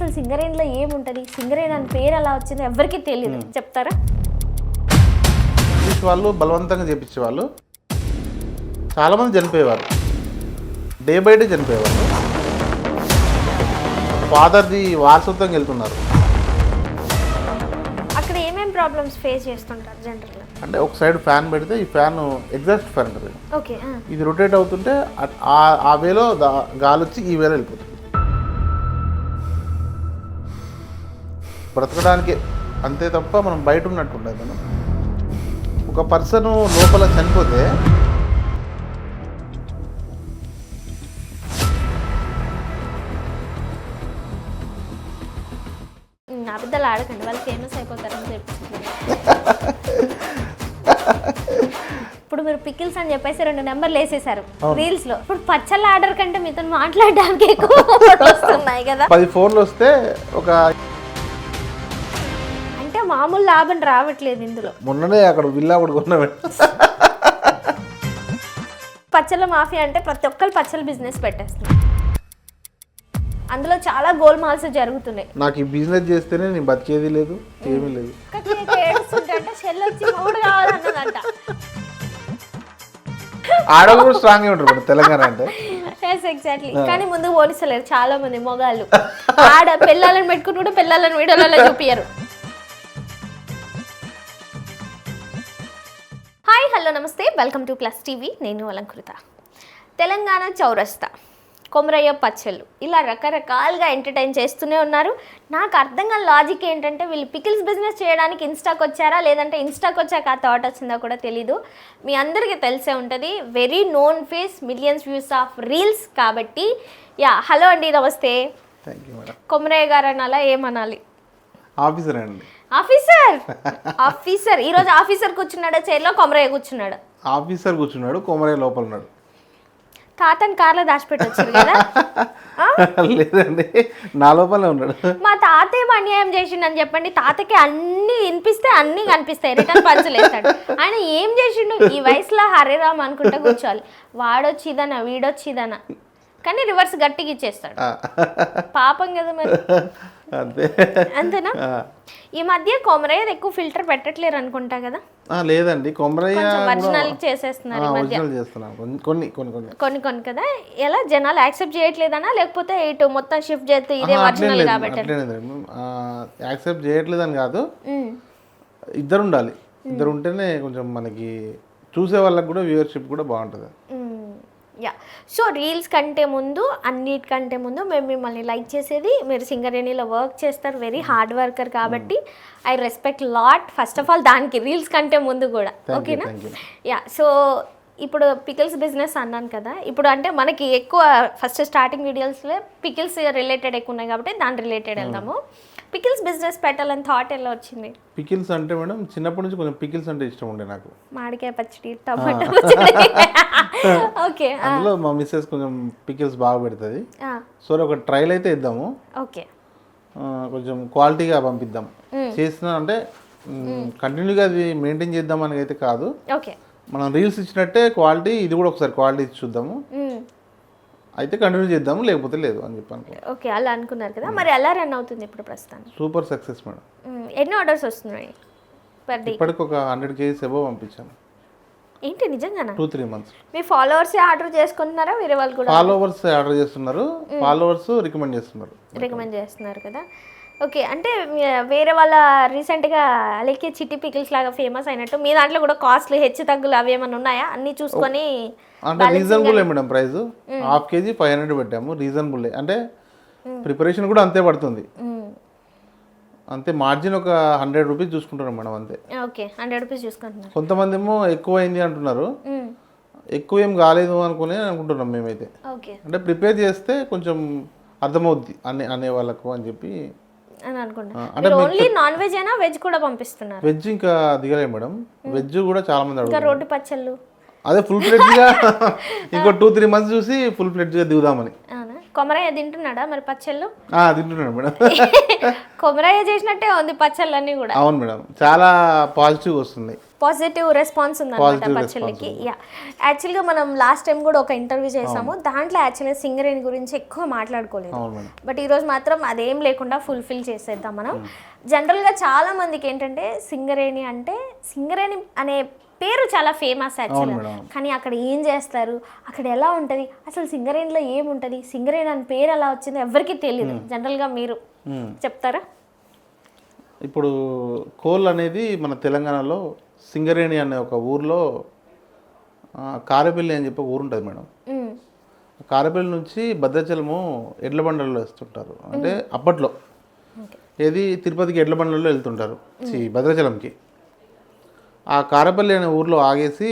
అసలు సింగరేణిలో ఏముంటుంది, సింగరేణి అని పేరు అలా వచ్చిందో ఎవరికి తెలియదు, చెప్తారా? వాళ్ళు బలవంతంగా చేపించేవాళ్ళు, చాలామంది చనిపోయేవారు, డే బై డే చనిపోయేవారు. ఫాదర్ది వారసత్వంగా వెళ్తున్నారు. అక్కడ ఏమేమి ప్రాబ్లమ్స్ ఫేస్ చేస్తుంటారు జనరల్గా? అంటే ఒక సైడ్ ఫ్యాన్ పెడితే ఈ ఫ్యాన్ ఎగ్జాస్ట్ ఫ్యాన్ ఉంటుంది, ఓకే, ఇది రొటేట్ అవుతుంటే ఆ వేలో గాలి వచ్చి ఈ వేలో వెళ్ళిపోతుంది. బ్రతకడానికి అంతే తప్ప మనం బయట ఉన్నట్టు ఉండదు. మనం ఒక పర్సన్ లోపల చనిపోతే అబద్ధాలు ఆడకండి, వాళ్ళు ఫేమస్ అయిపోతారని చెప్తున్నారు. ఇప్పుడు మీరు పికిల్స్ అని చెప్పేసి 2 నెంబర్లు వేసేసారు రీల్స్ లో. ఇప్పుడు పచ్చళ్ళ ఆర్డర్ కంటే మీతో మాట్లాడడానికి ఎక్కువ వస్తున్నాయి కదా. 10 ఫోన్లు వస్తే ఒక అంటే మామూలు లాభం రావట్లేదు ఇందులో. మొన్ననే అక్కడ విల్లా కూడా కొన్నామే. పచ్చళ్ళ మాఫియా అంటే ప్రతి ఒక్కరు పచ్చళ్ళ బిజినెస్ పెట్టేస్తున్నారు, అందులో చాలా గోల్మాల్స్ జరుగుతున్నాయి. నాకు ఈ బిజినెస్ చేస్తేనే నేను బతికేది లేదు, ఏమీ లేదు. ఆడవాళ్ళు కూడా స్ట్రాంగ్ ఉంటారు తెలంగాణ అంటే. ఎగ్జాక్ట్లీ, కానీ ముందుకు పోలిస్తలేరు చాలా మంది మొగాళ్ళు. పిల్లలను పెట్టుకుని కూడా పిల్లలను వీడియోలలో చూపియరు. హాయ్, హలో, నమస్తే, వెల్కమ్ టు ప్లస్ టీవీ. నేను అలంకృత. తెలంగాణ చౌరస్తా, కొమరయ్య పచ్చళ్ళు, ఇలా రకరకాలుగా ఎంటర్టైన్ చేస్తూనే ఉన్నారు. నాకు అర్థం కాని లాజిక్ ఏంటంటే వీళ్ళు పికిల్స్ బిజినెస్ చేయడానికి ఇన్స్టాకి వచ్చారా, లేదంటే ఇన్స్టాకి వచ్చాక ఆ థాట్ వచ్చిందో కూడా తెలీదు. మీ అందరికీ తెలిసే ఉంటుంది, very known face, millions views of reels కాబట్టి. హలో అండి, నమస్తే. Thank you madam. కొమరయ్య గారు అనాలా, ఏమనాలి? ఆఫీసర్ అండి. ఆఫీసర్ ఈరోజు ఆఫీసర్ కూర్చున్నాడా చైర్లో, కొమరయ్య కూర్చున్నాడు? ఆఫీసర్ కూర్చున్నాడు, కొమరయ్య లోపల ఉన్నాడు. తాతని కార్లో దాచిపెట్టొచ్చారు కదా? లేదండి, నా లోపలే ఉన్నాడు. మా తాత ఏమో అన్యాయం చేసిండు చెప్పండి. తాతకి అన్ని వినిపిస్తే అన్ని కనిపిస్తాయి, రిటర్న్ పంచలేస్తాడు. ఆయన ఏం చేసిండు? ఈ వయసులో హరే రామ్ అనుకుంటా కూర్చోవాలి. వాడొచ్చిదనా వీడొచ్చిదనా, కానీ రివర్స్ గట్టిగా ఇచ్చేస్తాడు. పాపం కదా మరి. అంతేనా? ఈ మధ్య కొమరయ్య ఎక్కువ ఫిల్టర్ పెట్టట్లేరు అనుకుంటా కదా? లేదండి, కొమరయ్య ఒరిజినల్ చేసేస్తున్నారు ఈ మధ్య. కొన్ని కదా. ఎలా జనాలు యాక్సెప్ట్ చేయట్లేదనా, లేకపోతే ఇటు మొత్తం షిఫ్ట్ చేస్తే ఇదే ఒరిజినల్ కాబట్టి? యాక్సెప్ట్ చేయట్లేదని కాదు, ఇద్దరు ఉండాలి. ఇద్దరు ఉంటేనే కొంచెం మనకి చూసే వాళ్ళకి కూడా వ్యూవర్షిప్ కూడా బాగుంటుంది. సో రీల్స్ కంటే ముందు, అన్నిటికంటే ముందు మేము మిమ్మల్ని లైక్ చేసేది, మీరు సింగరేణిలో వర్క్ చేస్తారు, వెరీ హార్డ్ వర్కర్ కాబట్టి I respect lot. First of all దానికి రీల్స్ కంటే ముందు కూడా, ఓకేనా? సో ఇప్పుడు పికిల్స్ బిజినెస్ అన్నాను కదా. ఇప్పుడు అంటే మనకి ఎక్కువ ఫస్ట్ స్టార్టింగ్ వీడియోస్లో పికిల్స్ రిలేటెడ్ ఎక్కువ ఉన్నాయి కాబట్టి దాని రిలేటెడ్ వెళ్దాము. పికిల్స్ బిజినెస్ పెట్టాలని థాట్ ఎలా వచ్చింది? పికిల్స్ అంటే మేడం చిన్నప్పటి నుంచి కొంచెం పికిల్స్ అంటే ఇష్టం ఉండే నాకు. మామిడికాయ పచ్చడి, టమాటా పచ్చడి. ఓకే, అందులో మా మిస్సెస్ కొంచెం పికిల్స్ బాగా పెడుతుంది. సో ఒక ట్రయల్ అయితే ఇద్దాము, ఓకే, కొంచెం క్వాలిటీగా పంపిద్దాం. చేసిన అంటే కంటిన్యూగా అది మెయింటైన్ చేద్దామని అయితే కాదు, ఓకే, మనం రీల్స్ ఇచ్చినట్టే క్వాలిటీ ఇది కూడా ఒకసారి క్వాలిటీ ఇచ్చి చూద్దాము, అయితే కంటిన్యూ చేద్దాము, లేకపోతే లేదు అని చెప్పాను. ఓకే, అలా అనుకున్నారు కదా. మరి ఎలా రన్ అవుతుంది ఇప్పుడు ప్రస్తుతానికి? Super success madam. ఎన్ని ఆర్డర్స్ వస్తున్నాయి పర్ డే? ఇప్పటికి ఒక 100 kgs అబవ్ పంపించాను. ఏంటి, నిజంగానా? 2-3 months. మీ ఫాలోవర్స్ ఆర్డర్ చేసుకుంటున్నారా, వేరే వాళ్ళు కూడా? ఫాలోవర్స్ ఆర్డర్ చేస్తున్నారు, ఫాలోవర్స్ రికమెండ్ చేస్తున్నారు కదా. ఓకే, అంటే వేరే వాళ్ళ రీసెంట్గా అలాగే చిట్టి పికిల్స్ లాగా ఫేమస్ అయినట్టు మీ దాంట్లో కూడా కాస్ట్లీ హెచ్చు తగ్గులు అవి ఏమైనా ఉన్నాయా? అన్నీ చూసుకొని అంటే రీజనబుల్ మేడం. ప్రైస్ 1/2 kg 500 పెట్టాము, రీజనబుల్. అంటే ప్రిపరేషన్ కూడా అంతే పడుతుంది, అంతే. మార్జిన్ ఒక 100 రూపీస్ చూసుకుంటున్నాం మేడం, అంతే. ఓకే, 100 రూపీస్ చూసుకుంటున్నారు. కొంతమంది ఏమో ఎక్కువ అయింది అంటున్నారు, ఎక్కువ ఏం కాలేదు అనుకుంటున్నాం మేమైతే. అంటే ప్రిపేర్ చేస్తే కొంచెం అర్థమవుద్ది అనే వాళ్ళకు అని చెప్పి అంటే ఓన్లీ నాన్ వెజ్ అయినా వెజ్ కూడా పంపిస్తున్నారు? వెజ్ ఇంకా దిగలే మేడం, వెజ్ కూడా చాలా మంది అడుగుతారు. రోటి పచ్చళ్ళు అదే ఫుల్ ఫ్లెడ్జ్ గా ఇంకో 2-3 months చూసి ఫుల్ ఫ్లెడ్జ్ గా దిగుదామని. కొమరయ్య తింటున్నాడా మరి పచ్చళ్ళు? తింటున్నాడు మేడం. కొమరయ్య చేసినట్టే ఉంది పచ్చళ్ళన్నీ కూడా. అవును మేడం, చాలా పాజిటివ్ వస్తుంది, పాజిటివ్ రెస్పాన్స్ ఉందన్నమాట పచ్చళ్ళకి. యా, యాక్చువల్గా మనం లాస్ట్ టైం కూడా ఒక ఇంటర్వ్యూ చేసాము, దాంట్లో యాక్చువల్గా సింగరేణి గురించి ఎక్కువ మాట్లాడుకోలేదు. బట్ ఈరోజు మాత్రం అదేం లేకుండా ఫుల్ఫిల్ చేసేద్దాం మనం. జనరల్గా చాలా మందికి ఏంటంటే సింగరేణి అంటే, సింగరేణి అనే పేరు చాలా ఫేమస్ యాక్చువల్గా, కానీ అక్కడ ఏం చేస్తారు, అక్కడ ఎలా ఉంటుంది, అసలు సింగరేణిలో ఏముంటుంది, సింగరేణి అని పేరు ఎలా వచ్చిందో ఎవరికి తెలియదు. జనరల్గా మీరు చెప్తారా? ఇప్పుడు కోల్ అనేది మన తెలంగాణలో సింగరేణి అనే ఒక ఊర్లో కారపల్లి అని చెప్పి ఒక ఊరు ఉంటుంది మేడం. కారపల్లి నుంచి భద్రాచలము ఎడ్ల బండల్లో వేస్తుంటారు. అంటే అప్పట్లో ఏది తిరుపతికి ఎడ్ల బండల్లో వెళ్తుంటారు భద్రాచలంకి. ఆ కారపల్లి అనే ఊర్లో ఆగేసి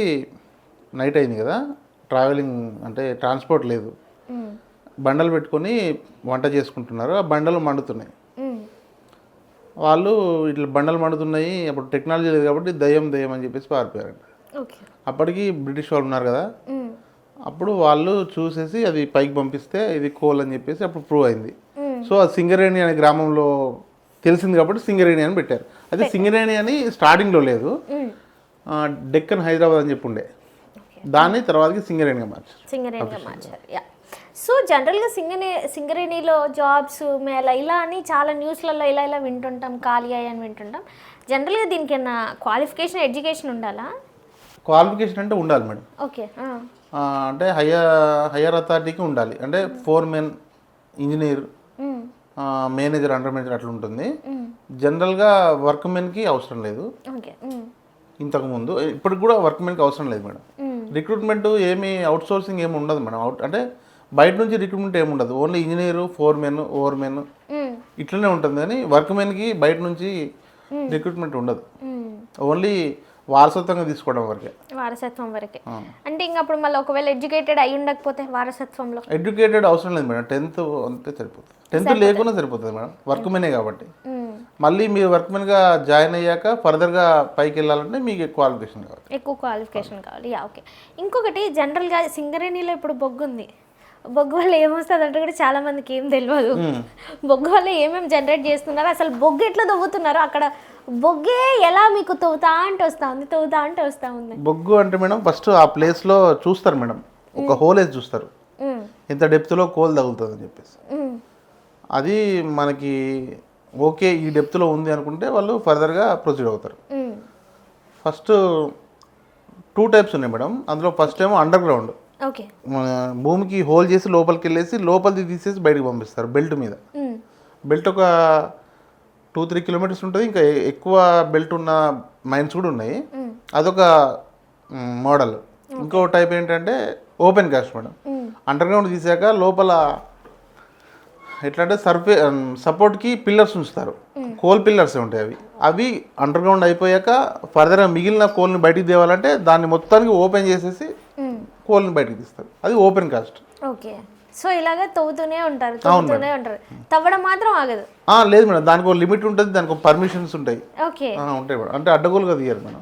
నైట్ అయింది కదా, ట్రావెలింగ్ అంటే ట్రాన్స్పోర్ట్ లేదు, బండలు పెట్టుకొని వంట చేసుకుంటున్నారు. ఆ బండలు మండుతున్నాయి. వాళ్ళు ఇట్లా బండలు మండుతున్నాయి, అప్పుడు టెక్నాలజీ లేదు కాబట్టి దయ్యం అని చెప్పేసి పారిపోయారంట. అప్పటికి బ్రిటిష్ వాళ్ళు ఉన్నారు కదా, అప్పుడు వాళ్ళు చూసేసి అది పైకి పంపిస్తే ఇది కోల్ అని చెప్పేసి అప్పుడు ప్రూవ్ అయింది. సో ఆ సింగరేణి అనే గ్రామంలో తెలిసింది కాబట్టి సింగరేణి అని పెట్టారు. అయితే సింగరేణి అని స్టార్టింగ్లో లేదు, డెక్కన్ హైదరాబాద్ అని చెప్పి ఉండే, దాన్ని తర్వాతకి సింగరేణిగా మార్చారు. సో జనరల్గా సింగరేణిలో జాబ్స్ మేళ ఇలా అని చాలా న్యూస్లలో ఇలా వింటుంటాం, ఖాళీ అని వింటుంటాం. జనరల్గా దీనికి ఏమైనా క్వాలిఫికేషన్, ఎడ్యుకేషన్ ఉండాలా? క్వాలిఫికేషన్ అంటే ఉండాలి మేడం. ఓకే, అంటే హయ్యర్ అథారిటీకి ఉండాలి. అంటే foremen, engineer, manager, under manager అట్లా ఉంటుంది. జనరల్గా వర్క్మెన్కి అవసరం లేదు ఇంతకుముందు, ఇప్పటికి కూడా వర్క్మెన్కి అవసరం లేదు మేడం. రిక్రూట్మెంట్ ఏమి అవుట్ సోర్సింగ్ ఏమి ఉండదు మేడం. అంటే బయట నుంచి రిక్రూట్మెంట్ ఏమి ఉండదు, ఓన్లీ ఇంజనీరు, ఫోర్మెన్, ఓవర్మెన్ ఇట్లనే ఉంటుంది. కానీ వర్క్మెన్కి బయట నుంచి రిక్రూట్మెంట్ ఉండదు, ఓన్లీ వారసత్వంగా తీసుకోవడం వరకే. వారసత్వం వరకే అంటే ఇంకా అప్పుడు మళ్ళీ ఒకవేళ ఎడ్యుకేటెడ్ అయి ఉండకపోతే వారసత్వంలో ఎడ్యుకేటెడ్ అవసరం లేదు మేడం, 10th అంతే సరిపోతుంది. 10th లేకుండా సరిపోతుంది మేడం, వర్క్మెనే కాబట్టి. మళ్ళీ మీరు వర్క్మెన్గా జాయిన్ అయ్యాక ఫర్దర్గా పైకి వెళ్ళాలంటే మీకు ఎక్కువ క్వాలిఫికేషన్ కావాలి. ఓకే, ఇంకొకటి జనరల్గా సింగరేణిలో ఇప్పుడు బొగ్గు ఉంది, బొగ్గు వల్ల ఏమొస్తుంది అంటే కూడా చాలా మందికి ఏం తెలియదు. బొగ్గు వల్ల ఏమేమి జనరేట్ చేస్తున్నారు, అసలు బొగ్గు ఎట్లా తవ్వుతున్నారు, అక్కడ బొగ్గే ఎలా మీకు తవ్వుతా అంటే వస్తూ ఉంది. బొగ్గు అంటే మేడం ఫస్ట్ ఆ ప్లేస్లో చూస్తారు మేడం, ఒక హోల్ వేసి చూస్తారు ఎంత డెప్త్లో కోల్ తగులుతుంది అని చెప్పేసి. అది మనకి ఓకే ఈ డెప్త్లో ఉంది అనుకుంటే వాళ్ళు ఫర్దర్గా ప్రొసీడ్ అవుతారు. ఫస్ట్ 2 టైప్స్ ఉన్నాయి మేడం. అందులో ఫస్ట్ ఏమో అండర్ గ్రౌండ్, మన భూమికి హోల్ చేసి లోపలికి వెళ్ళేసి లోపలిది తీసేసి బయటకు పంపిస్తారు బెల్ట్ మీద. బెల్ట్ ఒక 2-3 కిలోమీటర్స్ ఉంటుంది. ఇంకా ఎక్కువ బెల్ట్ ఉన్న మైన్స్ కూడా ఉన్నాయి, అదొక మోడల్. ఇంకో టైప్ ఏంటంటే open cast madam. Underground తీసాక లోపల ఎట్లా అంటే సపోర్ట్కి పిల్లర్స్ ఉంచుతారు, కోల్ పిల్లర్స్ ఉంటాయి. అవి అండర్ గ్రౌండ్ అయిపోయాక ఫర్దర్గా మిగిలిన కోల్ని బయటికి తేవాలంటే దాన్ని మొత్తానికి ఓపెన్ చేసేసి కోల్ని బయటికి తీస్తారు. అది ఓపెన్ కాస్ట్. ఓకే, సో ఇలాగ తవ్వుతూనే ఉంటారు. తవ్వడం మాత్రం ఆగదు? లేదు మేడం, దానికి ఒక లిమిట్ ఉంటుంది, దానికి ఒక పర్మిషన్స్ ఉంటాయి. ఉంటాయి మేడం, అంటే అడ్డగోలుగా తీయరు మేడం.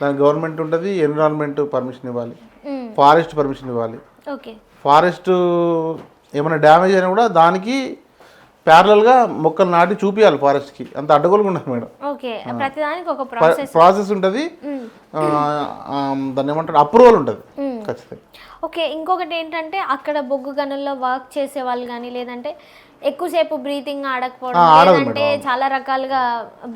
దానికి గవర్నమెంట్ ఉంటుంది, ఎన్విరాన్మెంట్ పర్మిషన్ ఇవ్వాలి, ఫారెస్ట్ పర్మిషన్ ఇవ్వాలి. ఫారెస్ట్ ఏమైనా డ్యామేజ్ అయినా కూడా దానికి ప్యారలల్గా మొక్కలు నాటి చూపించాలి ఫారెస్ట్కి. అంత అడ్డగోలుగా ఉండదు మేడం. ప్రాసెస్ ఉంటుంది, దాన్ని ఏమంటారు అప్రూవల్ ఉంటుంది ఖచ్చితంగా. ఓకే, ఇంకొకటి ఏంటంటే అక్కడ బొగ్గు గనుల్లో వర్క్ చేసే వాళ్ళు కానీ లేదంటే ఎక్కువసేపు బ్రీతింగ్ ఆడకపోవడం, లేదంటే చాలా రకాలుగా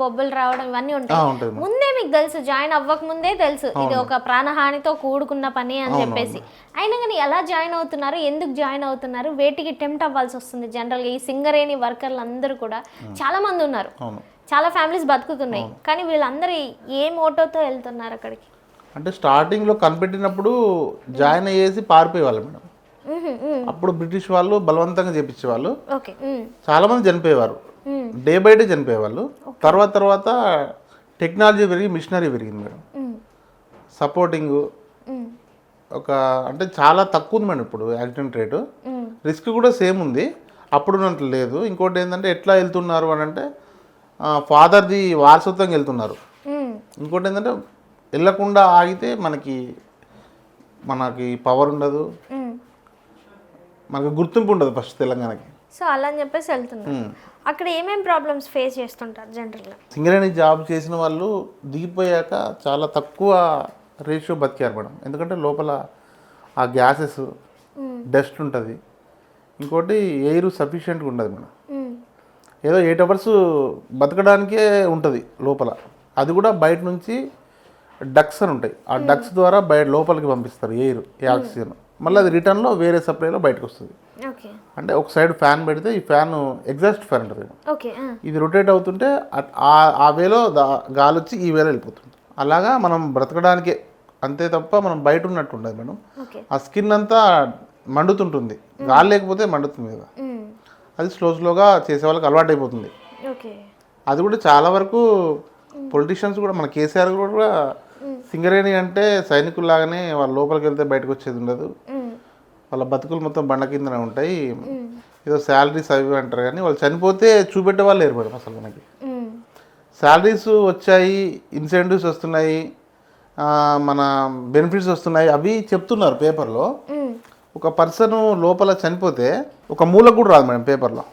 బొబ్బలు రావడం ఇవన్నీ ఉంటాయి. ముందే మీకు తెలుసు, జాయిన్ అవ్వక ముందే తెలుసు ఇది ఒక ప్రాణహానితో కూడుకున్న పని అని చెప్పేసి. అయినా కానీ ఎలా జాయిన్ అవుతున్నారు, ఎందుకు జాయిన్ అవుతున్నారు, వేటికి టెంప్ట్ అవ్వాల్సి వస్తుంది? జనరల్గా ఈ సింగరేణి వర్కర్లు అందరూ కూడా చాలా మంది ఉన్నారు, చాలా ఫ్యామిలీస్ బతుకుతున్నాయి, కానీ వీళ్ళందరూ ఏ మోటోతో వెళ్తున్నారు అక్కడికి? అంటే స్టార్టింగ్లో కనిపెట్టినప్పుడు జాయిన్ అయ్యేసి పారిపోయేవాళ్ళు మేడం. అప్పుడు బ్రిటిష్ వాళ్ళు బలవంతంగా చేపించేవాళ్ళు, చాలా మంది చనిపోయేవారు, డే బై డే చనిపోయేవాళ్ళు. తర్వాత టెక్నాలజీ పెరిగి మిషనరీ పెరిగింది మేడం. సపోర్టింగ్ ఒక అంటే చాలా తక్కువ ఉంది మేడం ఇప్పుడు యాక్సిడెంట్ రేటు. రిస్క్ కూడా సేమ్ ఉంది, అప్పుడున్నట్లు లేదు. ఇంకోటి ఏంటంటే ఎట్లా వెళ్తున్నారు అని అంటే ఫాదర్ది వారసత్వంగా వెళ్తున్నారు. ఇంకోటి ఏంటంటే వెళ్ళకుండా ఆగితే మనకి పవర్ ఉండదు, మనకు గుర్తింపు ఉండదు ఫస్ట్ తెలంగాణకి. సో అలా అని చెప్పేసి వెళ్తున్నారు. అక్కడ ఏమేమి ప్రాబ్లమ్స్ ఫేస్ చేస్తుంటారు జనరల్గా? సింగరేణి జాబ్ చేసిన వాళ్ళు దిగిపోయాక చాలా తక్కువ రేషియో బతికారు మేడం. ఎందుకంటే లోపల ఆ గ్యాసెస్, డస్ట్ ఉంటుంది, ఇంకోటి ఎయిర్ సఫిషియెంట్గా ఉండదు మేడం. ఏదో 8 అవర్స్ బతకడానికే ఉంటుంది లోపల. అది కూడా బయట నుంచి డక్స్ అని ఉంటాయి, ఆ డక్స్ ద్వారా బయట లోపలికి పంపిస్తారు ఎయిర్, ఆక్సిజన్. మళ్ళీ అది రిటర్న్లో వేరే సప్లైలో బయటకు వస్తుంది. అంటే ఒక సైడ్ ఫ్యాన్ పెడితే ఈ ఫ్యాన్ ఎగ్జాస్ట్ ఫ్యాన్ ఉంటుంది, ఇది రొటేట్ అవుతుంటే ఆ వేలో గాలి వచ్చి ఈ వేలో వెళ్ళిపోతుంది. అలాగా మనం బ్రతకడానికే అంతే తప్ప మనం బయట ఉన్నట్టు ఉండదు మేడం. ఆ స్కిన్ అంతా మండుతుంటుంది, గాలి లేకపోతే మండుతుంది కదా. అది స్లోగా చేసే వాళ్ళకి అలవాటు అయిపోతుంది. అది కూడా చాలా వరకు పొలిటీషియన్స్ కూడా, మన కేసీఆర్ కూడా సింగరేణి అంటే సైనికుల్లాగానే వాళ్ళ లోపలికి వెళ్తే బయటకు వచ్చేది ఉండదు, వాళ్ళ బతుకులు మొత్తం బండ కిందనే ఉంటాయి, ఏదో శాలరీస్ అవి అంటారు. కానీ వాళ్ళు చనిపోతే చూపెట్టే వాళ్ళు లేరు మేడం. అసలు మనకి శాలరీస్ వచ్చాయి, ఇన్సెంటివ్స్ వస్తున్నాయి, మన బెనిఫిట్స్ వస్తున్నాయి అవి చెప్తున్నారు పేపర్లో. ఒక పర్సన్ లోపల చనిపోతే ఒక మూలకు కూడా రాదు మేడం పేపర్లో.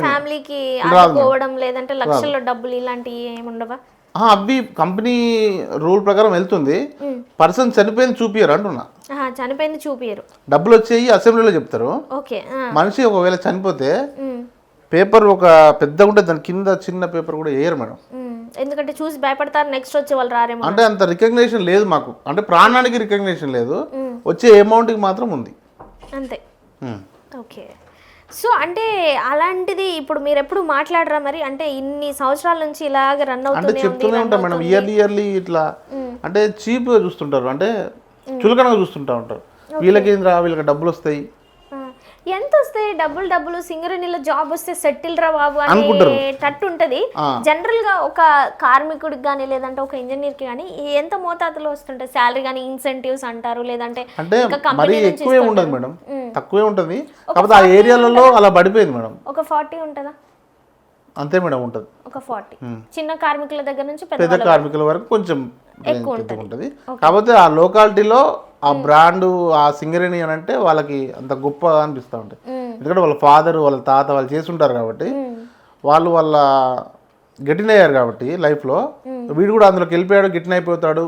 ఫ్యామిలీకి ఆదుకోవడం లేదంటే లక్షల్లో డబ్బులు ఇలాంటివి ఏమి ఉండవా? అవి కంపెనీ రూల్ ప్రకారం వెళ్తుంది. పర్సన్ చనిపోయింది చూపియరు అంటున్నా. చనిపోయింది చూపియరు, డబ్బులు వచ్చేయి అసెంబ్లీలో చెప్తారు. మనిషి ఒకవేళ చనిపోతే పేపర్ ఒక పెద్దగా ఉంటుంది, దాని కింద చిన్న పేపర్ కూడా వేయరు మేడం. ఎందుకంటే చూసి భయపడతారు, నెక్స్ట్ వచ్చే వాళ్ళు రారేమో. అంటే అంత రికగ్నేషన్ లేదు మాకు, అంటే ప్రాణానికి రికగ్నేషన్ లేదు, వచ్చే అమౌంట్కి మాత్రం ఉంది అంతే. ఓకే. సో అంటే అలాంటిది ఇప్పుడు మీరు ఎప్పుడు మాట్లాడరా మరి? అంటే ఇన్ని సంవత్సరాల నుంచి ఇలాగ రన్ అవుతుంది, చెప్తూనే ఉంటాం మేడం. ఇయర్లీ ఇట్లా అంటే చీప్గా చూస్తుంటారు, అంటే చులకనగా చూస్తుంటా ఉంటారు. వీళ్ళకేంద్రా, వీళ్ళకి డబ్బులు వస్తాయి, ఎంత వస్తాయి డబ్బులు, సింగరేణిలో జాబ్ వస్తే సెటిల్ రా బాబు అనేటట్టు ఉంటది. జనరల్ గా ఒక కార్మికుడికి కానీ లేదంటే ఒక ఇంజనీర్ కి కానీ ఎంత మోతాదులో వస్తుంటాయి శాలరీ కానీ, ఇన్సెంటివ్స్ అంటారు, లేదంటే మరి ఎక్కువే ఉండదు మేడం, తక్కువే ఉంటుంది. కాకపోతే ఆ ఏరియాలలో అలా పడిపోయింది మేడం. ఒక 40 ఉంటుందా? అంతే మేడం, ఉంటుంది ఒక 40. చిన్న కార్మికుల దగ్గర నుంచి పెద్ద కార్మికుల వరకు కొంచెం ఎక్కువ ఉంటుంది. కాకపోతే ఆ లోకాలిటీలో ఆ బ్రాండ్, ఆ సింగరేణి అని అంటే వాళ్ళకి అంత గొప్ప అనిపిస్తూ ఉంటాయి. ఎందుకంటే వాళ్ళ ఫాదర్, వాళ్ళ తాత వాళ్ళు చేస్తుంటారు కాబట్టి, వాళ్ళు వాళ్ళ గెటిన్ అయ్యారు కాబట్టి లైఫ్లో, వీడు కూడా అందులోకి వెళ్ళిపోయాడు, గెటిన్ అయిపోతాడు,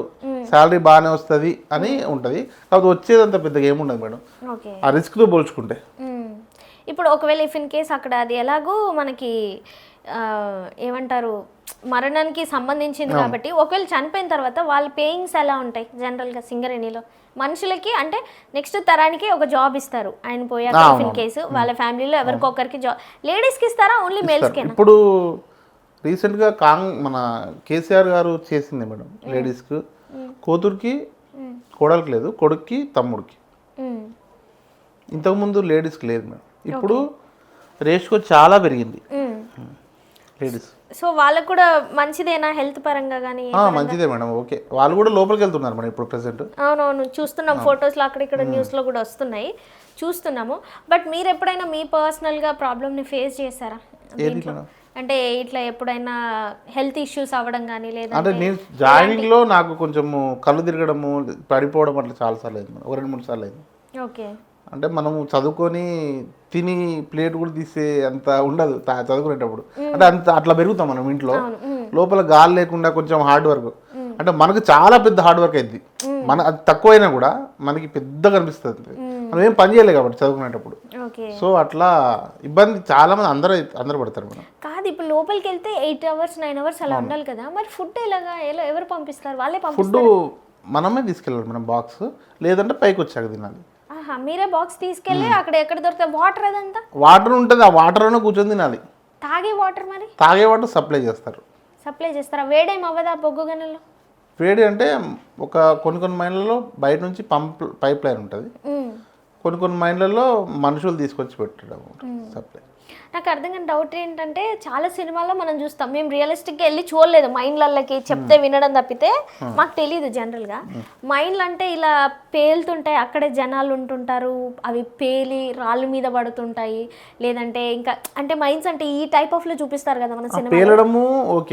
శాలరీ బాగానే వస్తుంది అని ఉంటుంది. కాకపోతే వచ్చేది అంత పెద్దగా ఏముండదు మేడం ఆ రిస్క్తో పోల్చుకుంటే. ఇప్పుడు ఒకవేళ ఇఫ్ ఇన్ కేస్ అక్కడ అది ఎలాగో మనకి ఏమంటారు మరణానికి సంబంధించింది కాబట్టి, ఒకవేళ చనిపోయిన తర్వాత వాళ్ళ పేయింగ్స్ ఎలా ఉంటాయి జనరల్గా సింగరేణిలో? మనుషులకి అంటే నెక్స్ట్ తరానికి ఒక జాబ్ ఇస్తారు, ఆయన పోయాక ఇఫ్ ఇన్ కేసు వాళ్ళ ఫ్యామిలీలో ఎవరికొకరికి జాబ్. లేడీస్కి ఇస్తారా, ఓన్లీ మేల్స్కి? ఇప్పుడు రీసెంట్గా మన కేసీఆర్ గారు చేసింది మేడం, లేడీస్కి, కూతురికి, కోడలికి లేదు, కొడుక్కి, తమ్ముడికి. ఇంతకుముందు లేడీస్కి లేదు మేడం, ఇప్పుడు రేషియో చాలా పెరిగింది లేడీస్. సో వాళ్ళకు కూడా మంచిదేనా హెల్త్ పరంగా కానీ? మంచిదే మేడం. ఓకే, వాళ్ళు కూడా లోపలికి వెళ్తున్నారు మేడం ఇప్పుడు ప్రెసెంట్. అవునవును, చూస్తున్నాం ఫొటోస్లో, అక్కడిక్కడ న్యూస్లో కూడా వస్తున్నాయి, చూస్తున్నాము. బట్ మీరు ఎప్పుడైనా మీ పర్సనల్గా ప్రాబ్లమ్ని ఫేస్ చేశారా? అంటే ఇట్లా ఎప్పుడైనా హెల్త్ ఇష్యూస్ అవ్వడం కానీ లేదా? అంటే నేను జాయినింగ్లో నాకు కొంచెం కళ్ళు తిరగడము, పడిపోవడం అట్లా చాలాసార్లు అయింది మేడం, 2-3 సార్లు అయింది. ఓకే. అంటే మనము చదువుకొని తిని ప్లేట్ కూడా తీసే అంత ఉండదు చదువుకునేటప్పుడు, అంటే అంత అట్లా పెరుగుతాం మనం ఇంట్లో. లోపల గాలి లేకుండా కొంచెం హార్డ్ వర్క్, అంటే మనకు చాలా పెద్ద హార్డ్ వర్క్ అయింది. అది తక్కువైనా కూడా మనకి పెద్దగా అనిపిస్తుంది, మనం ఏం పని చేయలేదు కాబట్టి చదువుకునేటప్పుడు. సో అట్లా ఇబ్బంది చాలా మంది అందరూ పడతారు మేడం. కాదు, ఇప్పుడు లోపలికి వెళ్తే 8 hours 9 hours అలా ఉండాలి కదా, మరి ఫుడ్ ఎలాగా, ఎవరు పంపిస్తారు? వాళ్ళే పంపిస్తారు? ఫుడ్ మనమే తీసుకెళ్ళాలి మేడం, బాక్స్, లేదంటే పైకి వచ్చాక తినాలి. మీరే బాక్స్ తీసుకెళ్ళి అక్కడ ఎక్కడ దొరుకుతాయి వాటర్? అదంతా వాటర్ ఉంటుంది, ఆ వాటర్లోనే కూర్చొని తినాలి. తాగే వాటర్? మరి తాగే వాటర్ సప్లై చేస్తారా? వేడేం అవ్వదా బొగ్గు గనుల్లో? వేడి అంటే కొన్ని మైన్లలో బయట నుంచి పైప్ లైన్ ఉంటుంది, కొన్ని మైన్లలో మనుషులు తీసుకొచ్చి పెట్టడం సప్లై. నాకు అర్థం కాని డౌట్ ఏంటంటే, చాలా సినిమాల్లో మనం చూస్తాం, మేము రియలిస్టిక్గా వెళ్ళి చూడలేదు మైన్లకి, చెప్తే వినడం తప్పితే మాకు తెలియదు. జనరల్గా మైన్లు అంటే ఇలా పేలుతుంటాయి, అక్కడే జనాలు ఉంటుంటారు, అవి పేలి రాళ్ళ మీద పడుతుంటాయి, లేదంటే ఇంకా అంటే మైన్స్ అంటే ఈ టైప్ ఆఫ్ లో చూపిస్తారు కదా మన సినిమా.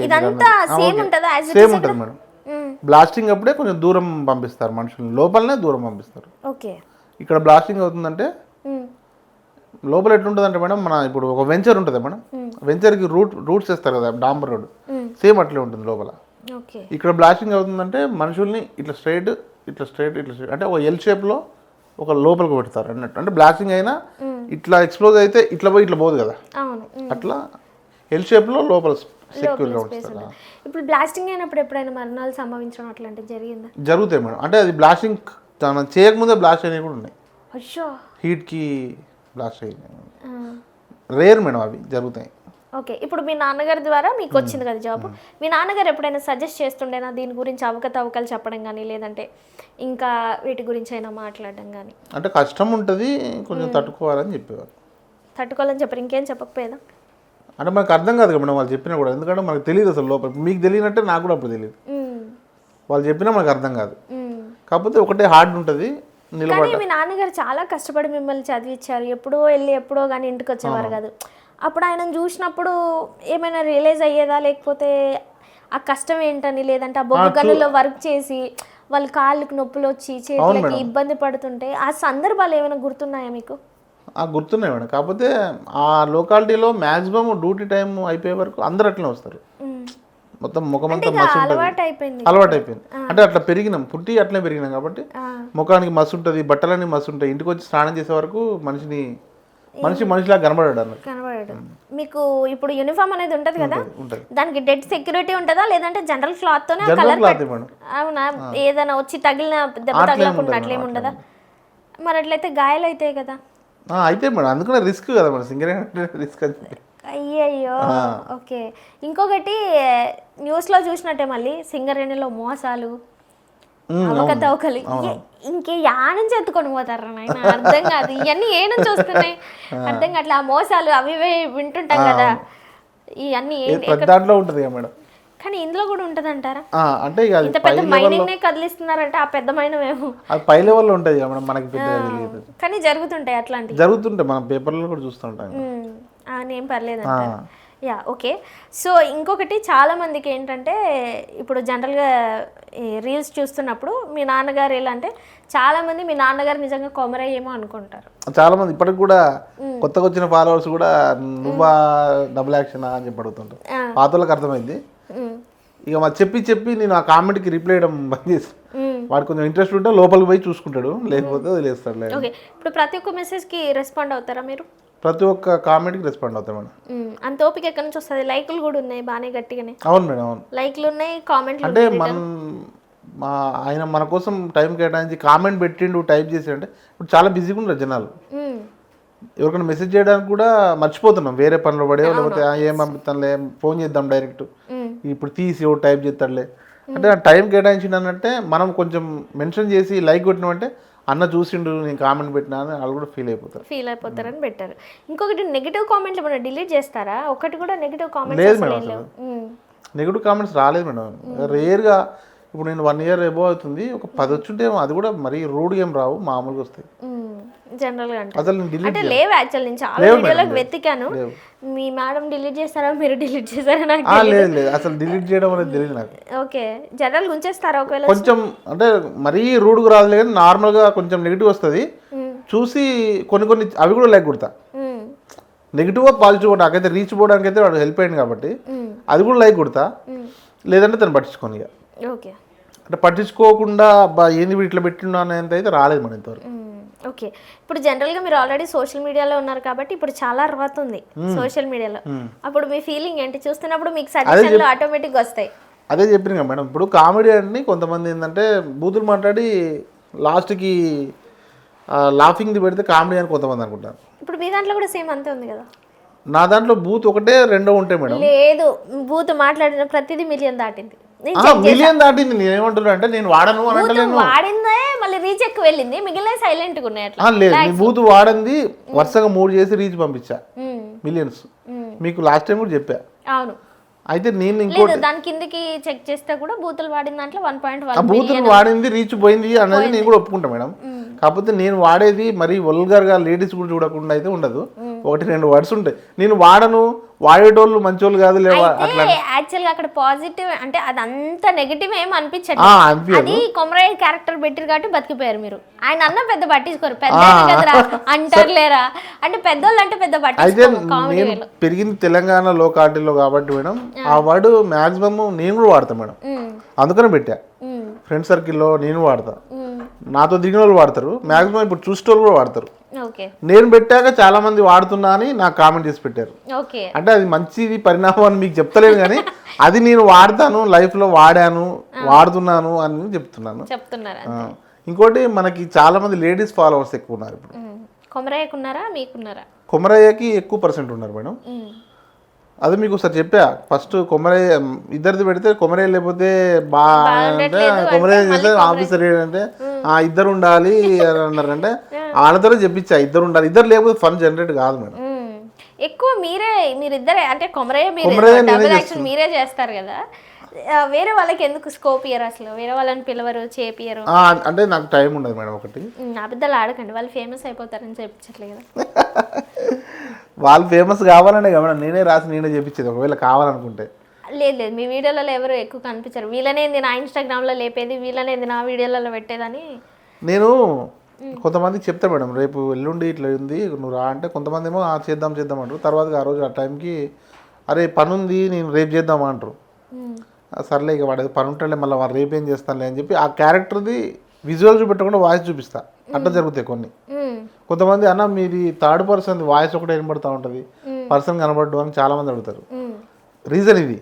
ఇదంతా సేమ్ ఉంటుందా? సేమ్ ఉంటుంది మేడం. బ్లాస్టింగ్ అప్పుడే కొంచెం దూరం పంపిస్తారు మనుషులు, లోపలనే దూరం పంపిస్తారు. ఓకే. ఇక్కడ బ్లాస్టింగ్ అవుతుందంటే లోపల ఎట్లుంటుంది అంటే మేడం, మన ఇప్పుడు ఒక వెంచర్ ఉంటుంది మేడం, వెంచర్కి రూట్స్ వేస్తారు కదా డాంబర్ రోడ్, సేమ్ అట్లే ఉంటుంది లోపల. ఓకే. ఇక్కడ బ్లాస్టింగ్ అవుతుందంటే మనుషుల్ని ఇట్లా స్ట్రైట్ అంటే ఒక ఎల్ షేప్లో ఒక లోపలికి పెడతారు అన్నట్టు. అంటే బ్లాస్టింగ్ అయినా ఇట్లా ఎక్స్ప్లోజ్ అయితే ఇట్లా పోయి ఇట్లా పోదు కదా, అట్లా ఎల్ షేప్లో లోపల సెక్యూర్గా ఉంటుంది. ఇప్పుడు బ్లాస్టింగ్ అయినప్పుడు ఎప్పుడైనా మరణాలు సంభవించడం అట్లాంటివి జరిగిందా? జరుగుతాయి మేడం. అంటే అది బ్లాస్టింగ్ చేయకముందే బ్లాస్ట్ అయినవి కూడా ఉన్నాయి. అయ్యో. హీట్కి బ్లాస్ట్ అయినాయి, రేర్ మేడం, అవి జరుగుతాయి. ఓకే. ఇప్పుడు మీ నాన్నగారి ద్వారా మీకు వచ్చింది కదా జాబ్, మీ నాన్నగారు ఎప్పుడైనా సజెస్ట్ చేస్తుండేనా దీని గురించి అవకతవకలు చెప్పడం కానీ, లేదంటే ఇంకా వీటి గురించి అయినా మాట్లాడడం కానీ? అంటే కష్టం ఉంటుంది, కొంచెం తట్టుకోవాలని చెప్పేవారు. తట్టుకోవాలని చెప్పారు, ఇంకేం చెప్పకపోయేదా? అంటే మనకు అర్థం కాదు కదా మేడం వాళ్ళు చెప్పినా కూడా, ఎందుకంటే మనకు తెలియదు అసలు లోపల. మీకు తెలియనట్టే నాకు కూడా అప్పుడు తెలియదు, వాళ్ళు చెప్పినా మనకు అర్థం కాదు. కాకపోతే ఒకటే హార్డ్ ఉంటుంది. కానీ మీ నాన్నగారు చాలా కష్టపడి మిమ్మల్ని చదివించారు, ఎప్పుడో వెళ్ళి ఎప్పుడో కానీ ఇంటికి వచ్చేవారు కాదు. అప్పుడు ఆయన చూసినప్పుడు ఏమైనా రియలైజ్ అయ్యేదా, లేకపోతే ఆ కష్టం ఏంటని, లేదంటే ఆ బొగ్గు గనుల్లో వర్క్ చేసి వాళ్ళ కాళ్ళకి నొప్పులు వచ్చి చేతులకి ఇబ్బంది పడుతుంటే ఆ సందర్భాలు ఏమైనా గుర్తున్నాయా మీకు? గుర్తున్నాయి మేడం. కాకపోతే ఆ లొకాలిటీలో మ్యాక్సిమం డ్యూటీ టైం అయిపోయే వరకు అందరు అట్లనే వస్తారు. మొత్తం ముఖమంతా మసి ఉంటుంది, అలవాటు అయిపోయింది. అంటే అట్లా పెరిగినాం, పుట్టి అట్లనే పెరిగినాం కాబట్టి ముఖానికి మసి ఉంటుంది, బట్టలన్నీ మసి ఉంటాయి. ఇంటికి వచ్చి స్నానం చేసే వరకు మనిషిలా కనబడాడు. మీకు ఇప్పుడు యూనిఫామ్ అనేది ఉంటది కదా, దానికి డెడ్ సెక్యూరిటీ ఉంటుందా, లేదంటే జనరల్ క్లాత్ తోనే కలర్? అవునా? ఏదైనా వచ్చి తగిలిన దెబ్బ తగలకుండా అట్లేమి ఉండదా? మరి అట్లయితే గాయాలు అవుతాయి కదా? అయితే మేడం, అందుకనే రిస్క్ కదా మేడం, సింగర్ రిస్క్ అని. అయ్యయ్యో. ఓకే. ఇంకొకటి న్యూస్లో చూసినట్టే మళ్ళీ సింగరేణిలో మోసాలు, అవకతవకలు, ఇంకే నుంచి ఎత్తుకొని పోతారా నాయన? అర్థం కాదు, ఇవన్నీ ఏ నుంచి వస్తున్నాయి అర్థం కావట్లే. ఆ మోసాలు అవి వింటుంటాం కదా, ఇవన్నీ దాంట్లో ఉంటుంది కదా మేడం. కానీ ఇందులో కూడా ఉంటది అంటారా? అంటే ఇంత పెద్ద మైనింగ్ నే కదిలిస్తున్నారంటే ఆ పెద్ద మైనవేమో అది పై లెవెల్లో ఉంటుంది కదా మేడం, మనకి పెద్దగా తెలియదు. కానీ జరుగుతుంటాయి అట్లాంటివి, జరుగుతుంటాయి, మనం పేపర్లో కూడా చూస్తుంటాం. ఏం పర్లేదు అంటారు. యా. ఓకే. సో ఇంకొకటి చాలా మందికి ఏంటంటే, ఇప్పుడు జనరల్గా రీల్స్ చూస్తున్నప్పుడు మీ నాన్నగారు ఎలా అంటే, చాలా మంది మీ నాన్నగారు నిజంగా కొమరయ్యేమో అనుకుంటారు. చాలా మంది ఇప్పటికి కూడా కొత్తగా వచ్చిన ఫాలోవర్స్ కూడా నువ్వా డబుల్ యాక్షన్ అని చెప్పి అడుగుతుంటారు. పాత వాళ్ళకి అర్థమైంది. ఇక చెప్పి నేను ఆ కామెంట్కి రిప్లై చేయడం బంద్ చేసి, వాడు కొంచెం ఇంట్రెస్ట్ ఉంటే లోపలికి పోయి చూసుకుంటాడు, లేకపోతే వదిలేస్తాడు. ఓకే. ఇప్పుడు ప్రతి ఒక్క మెసేజ్కి రెస్పాండ్ అవుతారా మీరు? ప్రతి ఒక్క కామెంట్కి రెస్పాండ్ అవుతాం మేడం. అంత ఓపిక ఎక్కడి నుంచి వస్తుంది? లైకులు కూడా ఉన్నాయి బాగానే గట్టిగానే. అవును మేడం, అవును. లైక్లు ఉన్నాయి, కామెంట్లు అంటే ఆయన మన కోసం టైం కేటాయించి కామెంట్ పెట్టిండు, టైప్ చేసి. అంటే ఇప్పుడు చాలా బిజీగా ఉన్నారు జనాలు, ఎవరికైనా మెసేజ్ చేయడానికి కూడా మర్చిపోతున్నాం, వేరే పనులు పడే, లేకపోతే ఏం పంపిస్తానులే, ఫోన్ చేద్దాం డైరెక్ట్, ఇప్పుడు తీసి ఎవరు టైప్ చేస్తాడులే అంటే. ఆ టైం కేటాయించిందంటే మనం కొంచెం మెన్షన్ చేసి లైక్ కొట్టినామంటే అన్న చూసిండు నేను కామెంట్ పెట్టినా అని వాళ్ళు కూడా ఫీల్ అయిపోతారని పెట్టారు. ఇంకొకటి నెగిటివ్ కామెంట్లు మనం డిలీట్ చేస్తారా? ఒకటి కూడా నెగిటివ్ కామెంట్స్ లేదు మేడం, నెగిటివ్ కామెంట్స్ రాలేదు మేడం. రేర్గా, ఇప్పుడు నేను 1 year ఎబో అవుతుంది, ఒక 10 వచ్చుంటేమో, అది కూడా మరీ రూడ్ ఏం రావు, మామూలుగా వస్తాయి జనరల్గా. అసలు నేను డిలీట్ అంటే లేవు, యాక్చువల్ నేను చాలా వీడియోలకు వెతికాను. మీ మేడం డిలీట్ చేస్తారా, మీరు డిలీట్ చేస్తారా? నాకు లేదు, అసలు డిలీట్ చేయడం అనేది తెలియదు నాకు. ఓకే. జనరల్ ఉంచేస్తారా ఒకవేళ? కొంచెం అంటే మరీ రూడ్గా రాదులే కానీ నార్మల్గా కొంచెం నెగిటివ్ వస్తుంది, చూసి కొన్ని అవి కూడా లైక్ కొడతా. నెగిటివ్ పాజిటివ్ నాకైతే రీచ్ పోవడానికి అయితే వాడు హెల్ప్ అయ్యింది కాబట్టి అది కూడా లైక్ కొడతా, లేదంటే తను పట్టించుకోను. ఇక ఓకే. అంటే పట్టించుకోకుండా ఏంది ఇట్లా పెట్టిండు అనేంత అయితే రాలేదు మన ఇంతవరకు. ఓకే. ఇప్పుడు జనరల్గా మీరు ఆల్రెడీ సోషల్ మీడియాలో ఉన్నారు కాబట్టి ఇప్పుడు చాలా అర్హత ఉంది సోషల్ మీడియాలో. అప్పుడు మీ ఫీలింగ్ ఏంటి చూస్తున్నప్పుడు? మీకు సజెషన్లు ఆటోమేటిక్గా వస్తాయి. అదే చెప్పిన మేడం, ఇప్పుడు కామెడీ అని కొంతమంది ఏంటంటే బూతులు మాట్లాడి లాస్ట్కి లాఫింగ్ది పెడితే కామెడీ అని కొంతమంది అనుకుంటారు. ఇప్పుడు మీ దాంట్లో కూడా సేమ్ అంతే ఉంది కదా? నా దాంట్లో బూత్ ఒకటే 2 ఉంటాయి మేడం. లేదు, బూత్ మాట్లాడిన ప్రతిదీ మిలియన్ దాటింది. మిలియన్ దాటింది. నేను ఏమంటున్నా అంటే నేను వాడను అని అంటలేను, వాడిందే మళ్ళీ రీచ్ ఎక్కువ వెళ్ళింది, మిగిలిన సైలెంట్ గా ఉన్నాయి. అట్లా లేదు, నీ బూత్ వాడింది వరుసగా 3 చేసి రీచ్ పంపించా మిలియన్స్. మీకు లాస్ట్ టైం కూడా చెప్పా. అవును. అయితే నేను ఇంకోటి దాని కిందకి చెక్ చేస్తే కూడా బూతులు వాడిన దాంట్లో 1.1 బూతులు వాడింది రీచ్ పోయింది అనేది నేను కూడా ఒప్పుకుంటా మేడం. కాకపోతే నేను వాడేది మరి వల్గర్ గా లేడీస్ కూడా చూడకుండా అయితే ఉండదు, ఒకటి 2 వర్డ్స్ ఉంటాయి. నేను వాడను, వాడేటోళ్ళు మంచోళ్ళు కాదు లేవా అట్లా యాక్చువల్గా అక్కడ పాజిటివ్ అంటే అదంతా నెగిటివ్ ఏం అనిపించదు. అనిపించదు. అది కొమరయ్య క్యారెక్టర్ పెట్టారు కాబట్టి బతికిపోయారు మీరు. ఆయన అన్న పెద్ద పట్టించుకోరు, పెద్ద కదరా అంటారు లేరా అంటే పెద్దోళ్ళు అంటే పెద్ద పట్టించుకోరు. నేను పెరిగింది తెలంగాణ లోకాలిటీలో కాబట్టి మేడం ఆ వర్డ్ మాక్సిమం నేను కూడా వాడతాను మేడం, అందుకనే పెట్టా. ఫ్రెండ్ సర్కిల్లో నేను వాడతా, నాతో దిగిన వాళ్ళు వాడతారు, మాక్సిమం ఇప్పుడు చూసేటోళ్ళు కూడా వాడతారు. నేను పెట్టాక చాలా మంది వాడుతున్నా అని నాకు కామెంట్ చేసి పెట్టారు. అంటే అది మంచిది పరిణామం అని మీకు చెప్తలేదు కానీ అది నేను వాడతాను, లైఫ్ లో వాడాను, వాడుతున్నాను అని చెప్తున్నాను. ఇంకోటి మనకి చాలా మంది లేడీస్ ఫాలోవర్స్ ఎక్కువ ఉన్నారు ఇప్పుడు. కొమరయ్యకున్నారా మీకున్నారా? కొమరయ్యకి ఎక్కువ పర్సెంట్ ఉన్నారు మేడం. అది మీకు ఒకసారి చెప్పా, ఫస్ట్ కొమరయ్య ఇద్దరిది పెడితే కొమరయ్య లేకపోతే కొమరయ్య చేస్తే ఆఫీసర్ అంటే ఇద్దరు ఉండాలి అని అన్నారంటే వాళ్ళతో చెప్పించా ఇద్దరు ఉండాలి, ఇద్దరు లేకపోతే ఫన్ జనరేట్ కాదు మేడం. ఎక్కువ మీరిద్దరే అంటే కొమరయ్య మీరే చేస్తారు కదా, వేరే వాళ్ళకి ఎందుకు స్కోప్ ఇయ్యరు అసలు? వేరే వాళ్ళని పిలవరు, చేపియరు అంటే నాకు టైం ఉండదు మేడం. ఒకటి అబద్ధాలు ఆడకండి, వాళ్ళు ఫేమస్ అయిపోతారని చెప్పించట్లేదు కదా. వాళ్ళు ఫేమస్ కావాలనే కదా నేనే రాసి నేనే చెప్పించేది ఒకవేళ కావాలనుకుంటే. లేదు మీ వీడియోలలో ఎవరు ఎక్కువ కనిపించారు, వీళ్ళనేది నా ఇన్స్టాగ్రామ్లో లేపేది, వీళ్ళనేది నా వీడియోలలో పెట్టేదని. నేను కొంతమందికి చెప్తా మేడం, రేపు ఎల్లుండి ఇట్లా ఉంది నువ్వు రా అంటే, కొంతమంది ఏమో చేద్దాం అంటారు, తర్వాత ఆ రోజు ఆ టైంకి అరే పని ఉంది నేను రేపు చేద్దాం అంటారు. సర్లే ఇక వాడేది పని ఉంటే మళ్ళీ వాడు రేపు ఏం చేస్తానులే అని చెప్పి ఆ క్యారెక్టర్ది విజువల్ చూపెట్టకుండా వాయిస్ చూపిస్తా, అట్లా జరుగుతాయి కొన్ని. కొంతమంది అన్న మీది థర్డ్ పర్సన్ వాయిస్ ఒకటే వినబడుతూ ఉంటుంది, పర్సన్ కనబడ్డు అని చాలా మంది అడుగుతారు. రీజన్ ఇది.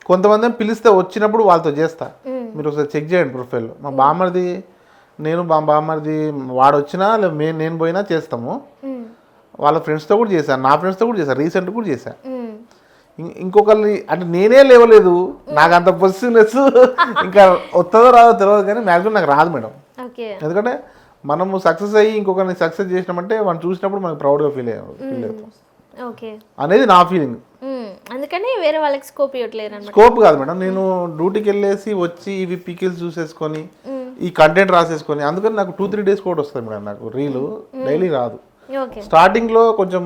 కొంతమంది పిలిస్తే వచ్చినప్పుడు వాళ్ళతో చేస్తా, మీరు ఒకసారి చెక్ చేయండి ప్రొఫైల్. మా బామ్మర్ది నేను బామ్మర్ది వాడు వచ్చినా నేను పోయినా చేస్తాము. వాళ్ళ ఫ్రెండ్స్తో కూడా చేశాను, నా ఫ్రెండ్స్తో కూడా చేశాను, రీసెంట్ కూడా చేశాను. ఇంకొకరిని అంటే నేనే లేవలేదు, నాకు అంత పొజిటివ్నెస్ ఇంకా వస్తుందో రాదో తెలియదు కానీ మ్యాక్సిమం నాకు రాదు మేడం. ఎందుకంటే మనము సక్సెస్ అయ్యి ఇంకొకరిని సక్సెస్ చేసినామంటే మనం చూసినప్పుడు మనకు ప్రౌడ్గా ఫీల్ అవుతాం అనేది నా ఫీలింగ్. అందుకని వేరే వాళ్ళకి స్కోప్ ఇవ్వట్లేదు. స్కోప్ కాదు మేడం, నేను డ్యూటీకి వెళ్ళేసి వచ్చి ఇవి పికిల్స్ చూసేసుకొని ఈ కంటెంట్ రాసేసుకొని, అందుకని నాకు 2-3 days కూడా వస్తుంది మేడం. నాకు రీలు డైలీ రాదు. స్టార్టింగ్లో కొంచెం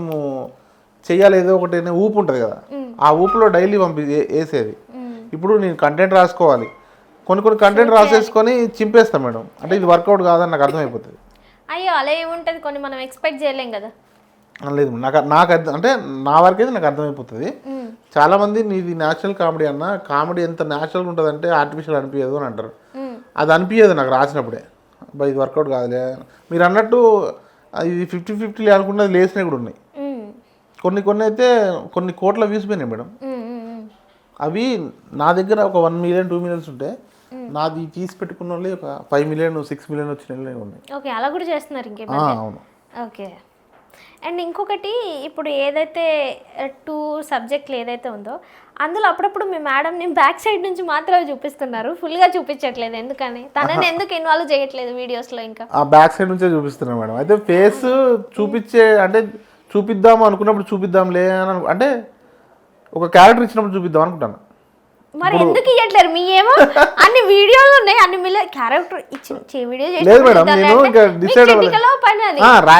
చెయ్యాలి ఏదో ఒకటి ఊపు ఉంటుంది కదా, ఆ ఊపులో డైలీ వేసేది. ఇప్పుడు నేను కంటెంట్ రాసుకోవాలి, కొన్ని కంటెంట్ రాసేసుకొని చింపేస్తాను మేడం. అంటే ఇది వర్కౌట్ కాదని నాకు అర్థమైపోతుంది. అయ్యో అలా ఏముంటుంది, కొన్ని మనం ఎక్స్పెక్ట్ చేయలేం కదా. లేదు నాకు అంటే నా వరకు అయితే నాకు అర్థమైపోతుంది. చాలామంది నీది న్యాచురల్ కామెడీ అన్న, కామెడీ ఎంత న్యాచురల్గా ఉంటుంది అంటే ఆర్టిఫిషియల్ అనిపించదు అని అంటారు. అది అనిపించదు నాకు రాసినప్పుడే, ఇది వర్కౌట్ కాదులే. మీరు అన్నట్టు ఇది 50-50 అనుకున్నది లేసినవి కూడా ఉన్నాయి. కొన్ని అయితే కొన్ని కోట్ల వ్యూస్ పోయినాయి మేడం. అవి నా దగ్గర ఒక 1 million 2 million ఉంటే నాది తీసి పెట్టుకున్న వాళ్ళు ఒక 5 million 6 million వచ్చిన ఉన్నాయి. ఓకే, అలా కూడా చేస్తున్నారు ఇంకే. అవును. ఓకే. అండ్ ఇంకొకటి, ఇప్పుడు ఏదైతే 2 సబ్జెక్టులు ఏదైతే ఉందో అందులో అప్పుడప్పుడు మీ మేడంని బ్యాక్ సైడ్ నుంచి మాత్రమే చూపిస్తున్నారు, ఫుల్గా చూపించట్లేదు. ఎందుకని తనని ఎందుకు ఇన్వాల్వ్ చేయట్లేదు వీడియోస్లో? ఇంకా బ్యాక్ సైడ్ నుంచే చూపిస్తున్నారు మేడం. అయితే ఫేస్ చూపించే అంటే చూపిద్దాము అనుకున్నప్పుడు చూపిద్దాంలే అని అంటే ఒక క్యారెక్టర్ ఇచ్చినప్పుడు చూపిద్దాం అనుకుంటాను. మరి ఎందుకు ఇవ్వట్లేరు? మీ ఏమో అన్ని వీడియోలు ఉన్నాయి, అన్ని మిల్ల క్యారెక్టర్ ఇచ్చి వీడియో చేసి లేదు మేడం. నేను ఇంకా డిసైడ్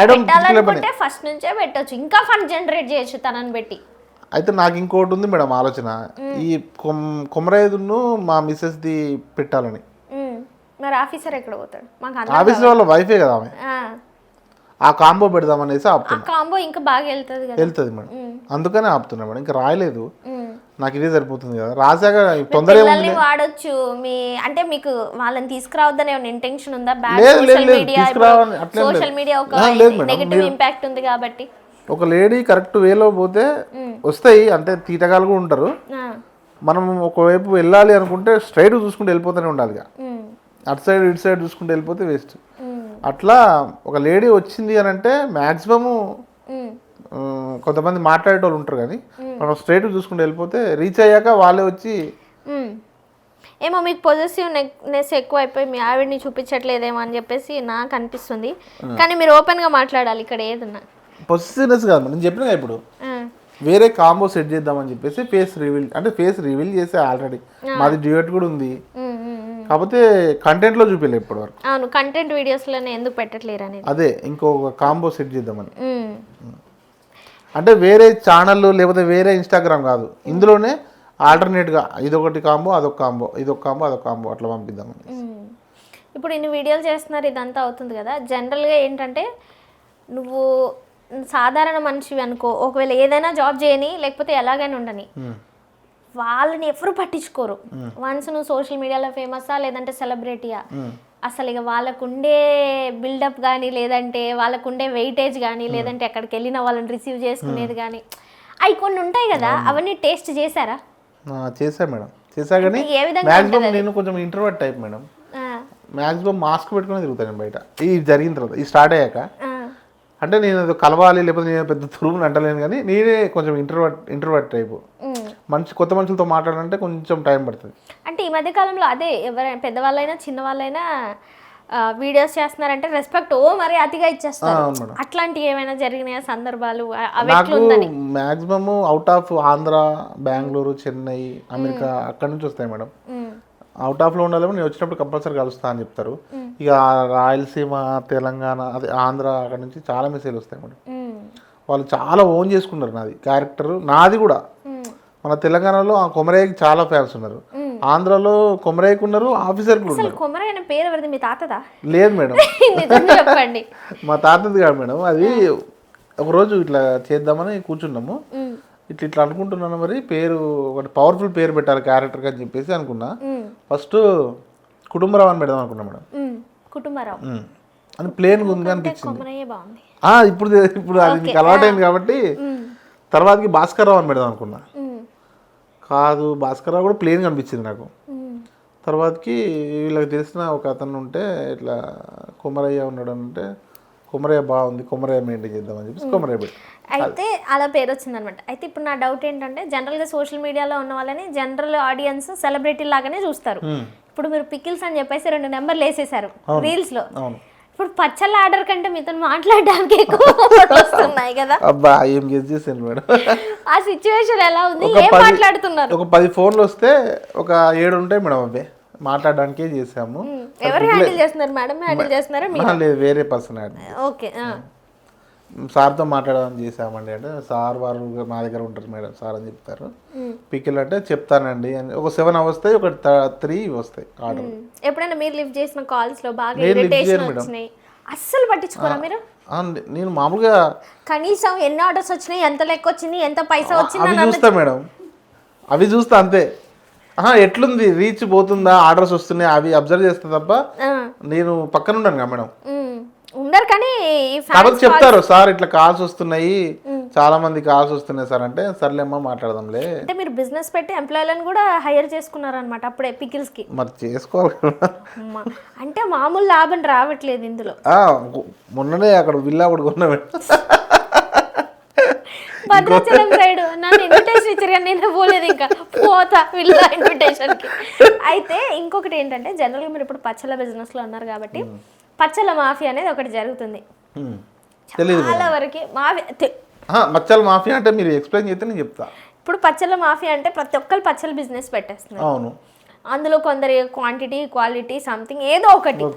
పెట్టాలనుకుంటే ఫస్ట్ నుంచే పెట్టొచ్చు, ఇంకా ఫన్ జనరేట్ చేయొచ్చు తనని పెట్టి. అయితే నాకు ఇంకోటి ఉంది మేడం ఆలోచన, ఈ కొమరయ్యను మా మిస్సెస్ ది పెట్టాలని. మరి ఆఫీసర్ ఎక్కడ పోతాడు? మాకు ఆఫీసర్ వాళ్ళ వైఫే కదా ఆమె, ఆ కాంబో పెడదామనేసి ఆపుతున్నా. కాంబో ఇంకా బాగా వెళ్తుంది మేడం, అందుకనే ఆపుతున్నా మేడం. ఇంకా రాయలేదు, నాకు ఇదే సరిపోతుంది కదా. రాసాక తొందరగా వాడొచ్చు మీ అంటే మీకు వాళ్ళని తీసుకురావద్దని ఏమైనా ఇంటెన్షన్ ఉందా? సోషల్ మీడియా ఒక నెగటివ్ ఇంపాక్ట్ ఉంది కాబట్టి ఒక లేడీ కరెక్ట్ వేలో పోతే వస్తాయి, అంటే తీటగాలు కూడా ఉంటారు. మనం ఒకవైపు వెళ్ళాలి అనుకుంటే స్ట్రైట్ చూసుకుంటూ వెళ్ళిపోతూనే ఉండాలి, అటు సైడ్ ఇటు సైడ్ చూసుకుంటూ వెళ్ళిపోతే వేస్ట్. అట్లా ఒక లేడీ వచ్చింది అని అంటే మ్యాక్సిమము కొంతమంది మాట్లాడేటోళ్ళు ఉంటారు, కానీ మనం స్ట్రైట్ చూసుకుంటూ వెళ్ళిపోతే రీచ్ అయ్యాక వాళ్ళే వచ్చి ఏమో మీకు పొజిటివ్నెస్ ఎక్కువ అయిపోయి మీ ఆవిడని చూపించట్లేదేమో అని చెప్పేసి నాకు అనిపిస్తుంది. కానీ మీరు ఓపెన్గా మాట్లాడాలి ఇక్కడ ఏదన్నా. పొజిటివ్నెస్ కాదు నేను చెప్పిన ఇప్పుడు వేరే కాంబో సెట్ చేద్దామని చెప్పేసి ఫేస్ రివీల్ చేసే ఆల్రెడీ మాది డ్యూయట్ కూడా ఉంది, కాకపోతే కంటెంట్ లో చూపించలేదు ఇప్పటి వరకు. అవును, కంటెంట్ వీడియోస్ లోనే ఎందుకు పెట్టట్లేరు అనేది. అదే ఇంకొక కాంబో సెట్ చేద్దామని. అంటే వేరే ఛానల్ లేకపోతే వేరే ఇన్స్టాగ్రామ్ కాదు, ఇందులోనే ఆల్టర్నేట్గా ఇదొకటి కాంబో అదొక కాంబో, ఇదొక కాంబో అదొక కాంబో అట్లా పంపిద్దామని. ఇప్పుడు ఇన్ని వీడియోలు చేస్తున్నారు, ఇదంతా అవుతుంది కదా. జనరల్గా ఏంటంటే నువ్వు సాధారణ మనిషివి అనుకో, ఒకవేళ ఏదైనా జాబ్ చేయని లేకపోతే ఎలాగైనా ఉండని, వాళ్ళని ఎవరు పట్టించుకోరు. వన్స్ నువ్వు సోషల్ మీడియాలో ఫేమసా లేదంటే సెలబ్రిటీయా, అసలు ఇక వాళ్ళకుండే బిల్డప్ కానీ లేదంటే వాళ్ళకుండే వెయిటేజ్ కానీ లేదంటే ఎక్కడికి వెళ్ళిన వాళ్ళని రిసీవ్ చేసుకునేది కానీ అవి కొన్ని ఉంటాయి కదా, అవన్నీ టేస్ట్ చేశారా? చేశా మేడం, చేశా కానీ ఏ విధంగా మ్యాక్సిమం నేను కొంచెం introvert type madam. Maximum mask పెట్టుకుని తిరుగుతాను బయట. ఇది జరిగిన తర్వాత ఇది స్టార్ట్ అయ్యాక అంటే నేను కలవాలి లేకపోతే నేను పెద్ద తురుముని అంటలేను, కానీ నేనే కొంచెం ఇంట్రోవర్ట్ టైపు. కొత్త మనుషులతో మాట్లాడాలంటే కొంచెం టైం పడుతుంది. అంటే ఈ మధ్య కాలంలో అదే ఎవరైనా పెద్దవాళ్ళైనా చిన్నవాళ్ళైనా వీడియోస్ చేస్తున్నారంటే రెస్పెక్ట్ మరి అతిగా ఇచ్చేస్తారు. అట్లాంటివి ఏమైనా జరిగిన సందర్భాలు నాకు maximum out of Andhra, Bengaluru, Chennai, America అక్కడి నుంచి వస్తాయి మేడం. అవుట్ ఆఫ్లో ఉండాలేమో నేను వచ్చినప్పుడు కంపల్సరీ కలుస్తా అని చెప్తారు. ఇక రాయలసీమ, తెలంగాణ, అదే ఆంధ్ర అక్కడ నుంచి చాలా మెసేజ్లు వస్తాయి మేడం. వాళ్ళు చాలా ఓన్ చేసుకున్నారు నాది క్యారెక్టర్, నాది కూడా. మన తెలంగాణలో ఆ కొమరయ్యకి చాలా ఫ్యాన్స్ ఉన్నారు, ఆంధ్రాలో కొమరయ్యకు ఉన్నారు, ఆఫీసర్ కూడా ఉన్నారు. కొమరయ్య పేరు ఎవరిది, మీ తాతదా? లేదు మేడం, చెప్పండి. మా తాతది కాదు మేడం. అది ఒకరోజు ఇట్లా చేద్దామని కూర్చున్నాము, ఇట్లా అనుకుంటున్నాను. మరి పేరు ఒకటి పవర్ఫుల్ పేరు పెట్టాలి క్యారెక్టర్ అని చెప్పేసి అనుకున్నా. ఫస్ట్ కుటుంబరావు అని పెడదాం అనుకున్నా మేడం. కుటుంబరావు అని ప్లేన్ ఉంది అనిపించింది. ఇప్పుడు అది నీకు అలవాటైంది కాబట్టి తర్వాతకి భాస్కర్ రావు అని పెడదాం అనుకున్నా. కాదు, భాస్కర్ రావు కూడా ప్లేన్ కనిపించింది నాకు. తర్వాతకి వీళ్ళకి తెలిసిన ఒక అతను ఉంటే ఇట్లా కొమరయ్య ఉన్నాడు అంటే, కొమరయ్య బాగుంది, కొమరయ్య మెయింటైన్ చేద్దామని చెప్పేసి కొమరయ్య పెట్టి అయితే అలా పేరు వచ్చిందనమాట. అయితే ఇప్పుడు నా డౌట్ ఏంటంటే జనరల్గా సోషల్ మీడియాలో ఉన్న వాళ్ళని జనరల్ ఆడియన్స్ సెలబ్రిటీ లాగానే చూస్తారు. ఇప్పుడు మీరు పికిల్స్ అని చెప్పేసి 2 నెంబర్లు వేసేసారు రీల్స్లో. ఇప్పుడు పచ్చళ్ళ ఆర్డర్ కంటే మీతో మాట్లాడడానికి ఎక్కువ వస్తున్నాయి కదా. అబ్బా ఏం చేసాను మేడం. ఆ సిచ్యువేషన్ ఎలా ఉంది, ఏం మాట్లాడుతున్నారు? ఒక 10 ఫోన్లు వస్తే ఒక 7 ఉంటాయి మేడం, అవే మాట్లాడడానికే చేసాము. ఎవరు హ్యాండిల్ చేస్తున్నారు మేడం? హ్యాండిల్ చేస్తున్నారా? లేదు, వేరే పర్సన్. ఓకే, సార్తో మాట్లాడమని చేసామండి అంటే, సార్ వారు మా దగ్గర ఉంటారు మేడం సార్ అని చెప్తారు. పికిల్ అంటే చెప్తానండి అని ఒక 7 వస్తాయి, ఒక 3 వస్తాయి ఆర్డర్. ఎప్పుడైనా మీరు లిఫ్ట్ చేసిన కాల్స్ లో బాగా ఇరిటేషన్ వచ్చినాయి, అస్సలు పట్టించుకోరా మీరు? నేను మామూలుగా కనీసం ఎన్ని ఆర్డర్స్ వచ్చినాయి, ఎంత లెక్క వచ్చింది, ఎంత పైసా వచ్చింది అవి చూస్తా మేడం, అవి చూస్తా అంతే. ఎట్లుంది, రీచ్ పోతుందా, ఆర్డర్స్ వస్తున్నాయి, అవి అబ్జర్వ్ చేస్తా తప్ప నేను పక్కన ఉన్నాను కదా మేడం. ఉండరు కానీ కాబట్టి చెప్తారు, సార్ ఇట్లా కాల్స్ వస్తున్నాయి, చాలా మంది కాల్స్ వస్తున్నాయి సార్ అంటే, సర్లేమ్మా మాట్లాడదాంలే. అంటే మీరు బిజినెస్ పెట్టి ఎంప్లాయీలను కూడా హైర్ చేసుకున్నారనమాట అప్పుడే పికిల్స్ కి. మరి చేసుకోవాలి అంటే మామూలు లాభం రావట్లేదు ఇందులో. మొన్ననే అక్కడ విల్లా ఒకటి కొన్నా భద్రాచలం సైడ్ నన్ను ఇన్విటేషన్ ఇచ్చారు కానీ నేను పోలేదు, ఇంకా పోతా విల్లా ఇన్విటేషన్ కి. అయితే ఇంకొకటి ఏంటంటే జనరల్గా మీరు ఇప్పుడు పచ్చళ్ళ బిజినెస్ లో ఉన్నారు కాబట్టి పచ్చళ్ళ మాఫియా అనేది ఒకటి జరుగుతుంది చాలా వరకు. పచ్చళ్ళ మాఫియా అంటే మీరు ఎక్స్ప్లెయిన్ చేస్తే నేను చెప్తా. ఇప్పుడు పచ్చళ్ళ మాఫియా అంటే ప్రతి ఒక్కరు పచ్చళ్ళ బిజినెస్ పెట్టేస్తున్నారు. అవును, అందులో కొందరు క్వాంటిటీ, క్వాలిటీ, సంథింగ్ ఏదో ఒకటి,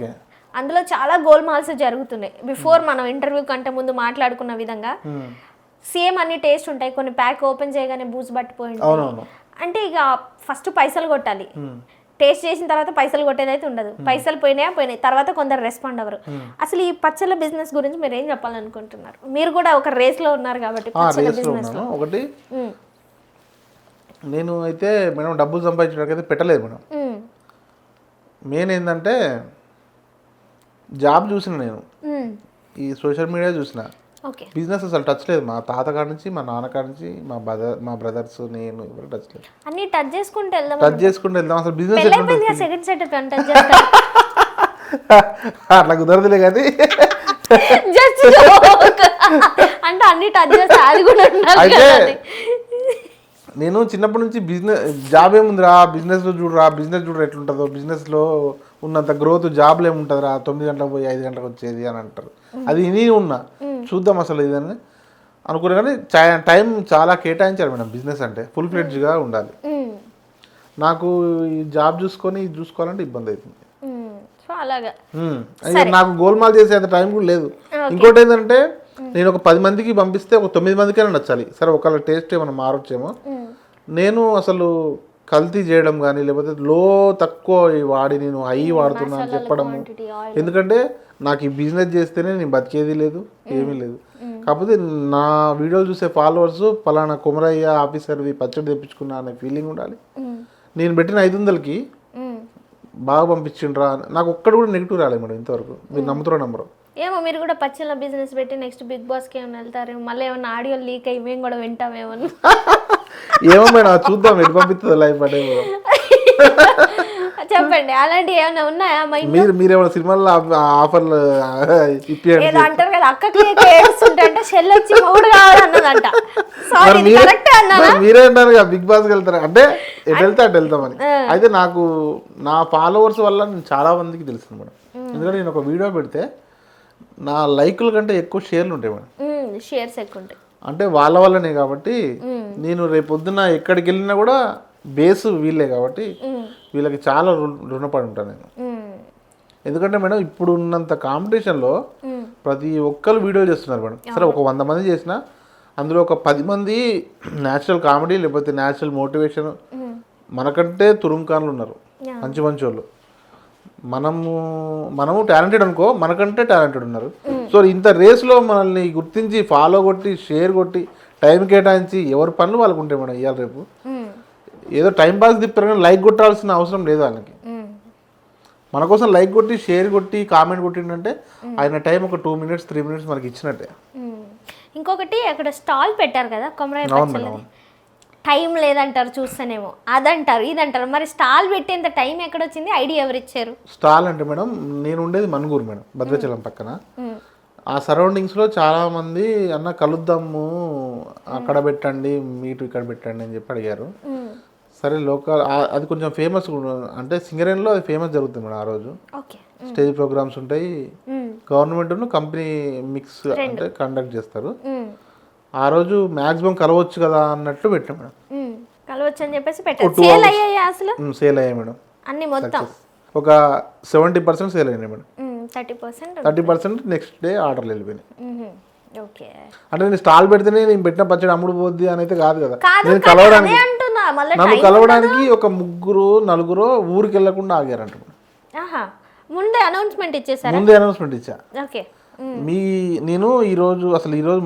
అందులో చాలా గోల్మాల్స్ జరుగుతున్నాయి. బిఫోర్ మనం ఇంటర్వ్యూ కంటే ముందు మాట్లాడుకున్న విధంగా సేమ్ అన్ని టేస్ట్ ఉంటాయి, కొన్ని ప్యాక్ ఓపెన్ చేయగానే బూజు పట్టిపోయింది. అంటే ఇక ఫస్ట్ పైసలు కొట్టాలి, టేస్ట్ చేసిన తర్వాత పైసలు కొట్టేదైతే ఉండదు. పైసలు పోయినాయి, తర్వాత కొందరు రెస్పాండ్ అవ్వరు. అసలు ఈ పచ్చళ్ళ బిజినెస్ గురించి మీరు ఏం చెప్పాలనుకుంటున్నారు? మీరు కూడా ఒక రేస్ లో ఉన్నారు కాబట్టి పచ్చళ్ళ బిజినెస్ లో. ఒకటి నేను అయితే మేడం డబ్బులు సంపాదించడానికి అయితే పెట్టలేదు మేడం. మెయిన్ ఏంటంటే జాబ్ చూసిన, నేను ఈ సోషల్ మీడియా చూసిన, బిజినెస్ అసలు టచ్ లేదు. మా తాత కాడ నుంచి, మా నాన్న కాడ నుంచి, మా బ్రదర్స్, నేను ఎవరు టచ్ లేదు. అన్ని టచ్ చేసుకుంటూ వెళ్దాం అసలు బిజినెస్ అట్లా కుదరదులే కానీ అంటే అన్ని టచ్ చేస్తే అది కూడా. అయితే నేను చిన్నప్పటి నుంచి జాబ్ ఏముందిరా, బిజినెస్ చూడరా ఎట్లుంటుందో, బిజినెస్లో ఉన్నంత గ్రోత్ జాబ్లో ఏముంటుందిరా, 9 గంటలకు పోయి 5 గంటలకు వచ్చేది అని అంటారు. అది ఇని ఉన్నా చూద్దాం అసలు ఇదని అనుకున్నా, కానీ టైం చాలా కేటాయించారు మేడం. బిజినెస్ అంటే ఫుల్ ఫ్లెడ్జ్గా ఉండాలి. నాకు ఈ జాబ్ చూసుకొని ఇది చూసుకోవాలంటే ఇబ్బంది అవుతుంది. నాకు గోల్మాల్ చేసే అంత టైం కూడా లేదు. ఇంకోటి ఏంటంటే నేను ఒక 10 మందికి పంపిస్తే ఒక 9 మందికైనా నచ్చాలి. సరే ఒకళ్ళ టేస్ట్ ఏమైనా మారొచ్చేమో. నేను అసలు కల్తీ చేయడం కానీ లేకపోతే తక్కువ వాడి నేను వాడుతున్నా అని చెప్పడము. ఎందుకంటే నాకు ఈ బిజినెస్ చేస్తేనే నేను బతికేది లేదు, ఏమీ లేదు. కాకపోతే నా వీడియోలు చూసే ఫాలోవర్స్ పలానా కుమరయ్య ఆఫీసర్ది పచ్చడి తెప్పించుకున్నా అనే ఫీలింగ్ ఉండాలి. నేను పెట్టిన 500కి బాగా పంపించిండ్రా నాకు ఒక్కడు కూడా నెగిటివ్ రాలేదు మేడం ఇంతవరకు. మీరు నమ్ముతారో నమ్మరు. ఏమో మీరు కూడా పచ్చళ్ళ బిజినెస్ పెట్టి నెక్స్ట్ బిగ్ బాస్కి ఏమైనా వెళ్తారు, మళ్ళీ ఏమైనా ఆడియో లీక్ అయ్యి మేము కూడా వింటామేమో. ఏమో మేడం చూద్దాం ఎటు పంపిస్తుంది లైఫ్ అంటే. చెప్పండి అలాంటివి ఏమైనా ఉన్నాయా? మీరేమైనా సినిమాల్లో ఆఫర్లు ఇప్పియండి. ఏదో అంటారు కదా అక్కకి ఏడుస్తుంటే షెల్ వచ్చి మూడు కావాలన్నదంట. మీరే అన్నారు కదా బిగ్ బాస్కి వెళ్తారు అంటే ఎటు వెళ్తే అటు వెళ్తామని. అయితే నాకు నా ఫాలోవర్స్ వల్ల నేను చాలా మందికి తెలుసు మేడం. ఎందుకంటే నేను ఒక వీడియో పెడితే నా లైకుల కంటే ఎక్కువ షేర్లు ఉంటాయి మేడం. షేర్స్ ఎక్కువ ఉంటాయి అంటే వాళ్ళ వల్లనే. కాబట్టి నేను రేపు పొద్దున్న ఎక్కడికి వెళ్ళినా కూడా బేస్ వీళ్ళే. కాబట్టి వీళ్ళకి చాలా రుణపడి ఉంటాను నేను. ఎందుకంటే మేడం ఇప్పుడు ఉన్నంత కాంపిటీషన్లో ప్రతి ఒక్కరు వీడియో చేస్తున్నారు మేడం. సరే ఒక 100 మంది చేసినా అందులో ఒక 10 మంది న్యాచురల్ కామెడీ లేకపోతే న్యాచురల్ మోటివేషన్ మనకంటే తురుంకాన్లు ఉన్నారు, మంచి మంచి వాళ్ళు. మనము టాలెంటెడ్ అనుకో, మనకంటే టాలెంటెడ్ ఉన్నారు. సో ఇంత రేస్లో మనల్ని గుర్తించి ఫాలో కొట్టి షేర్ కొట్టి టైం కేటాయించి ఎవరి పనులు వాళ్ళకు ఉంటాయి మేడం. ఇవాళ రేపు ఏదో టైం పాస్ తిప్పారు కానీ లైక్ కొట్టాల్సిన అవసరం లేదు వాళ్ళకి. మన కోసం లైక్ కొట్టి షేర్ కొట్టి కామెంట్ కొట్టిండంటే ఆయన టైం ఒక 2 minutes 3 minutes మనకి ఇచ్చినట్టే. ఇంకొకటి అక్కడ స్టాల్ పెట్టారు కదా కొమరయ్య, టైం లేదంటారు చూస్తేనేమో, అదంటారు ఇదంటారు. మరి స్టాల్ పెట్టేంత టైం ఎక్కడ వచ్చింది? ఐడియా ఎవరు ఇచ్చారు? స్టాల్ అంటే మేడం నేను ఉండేది మనుగూరు మేడం, భద్రాచలం పక్కన. ఆ సరౌండింగ్స్లో చాలామంది అన్న కలుద్దాము అక్కడ పెట్టండి మీటు ఇక్కడ పెట్టండి అని చెప్పి అడిగారు. సరే లోకల్ అది కొంచెం ఫేమస్ అంటే సింగరేణిలో అది ఫేమస్ జరుగుతుంది మేడం. ఆ రోజు స్టేజ్ ప్రోగ్రామ్స్ ఉంటాయి, గవర్నమెంట్ కంపెనీ మిక్స్ అంటే కండక్ట్ చేస్తారు. ఆ రోజు మ్యాక్సిమం కలవచ్చు కదా అన్నట్టు పెట్టాం మేడం. కలవచ్చు అని చెప్పేసి పెట్టారు. సేల్ అయ్యాయి మేడం అన్ని మొత్తం ఒక 70% సేల్ అయినాయి మేడం. 30% నెక్స్ట్ డే ఆర్డర్లు వెళ్ళిపోయినాయి. అంటే నేను స్టాల్ పెడితేనే నేను పెట్టిన పచ్చడి అమ్ముడు పోద్ది అని అయితే కాదు కదా. నేను కలవడానికి నన్ను కలవడానికి ఒక 3-4 ఊరికి వెళ్ళకుండా ఆగారంట. ముందే అనౌన్స్మెంట్ ఇచ్చా. నేను ఈరోజు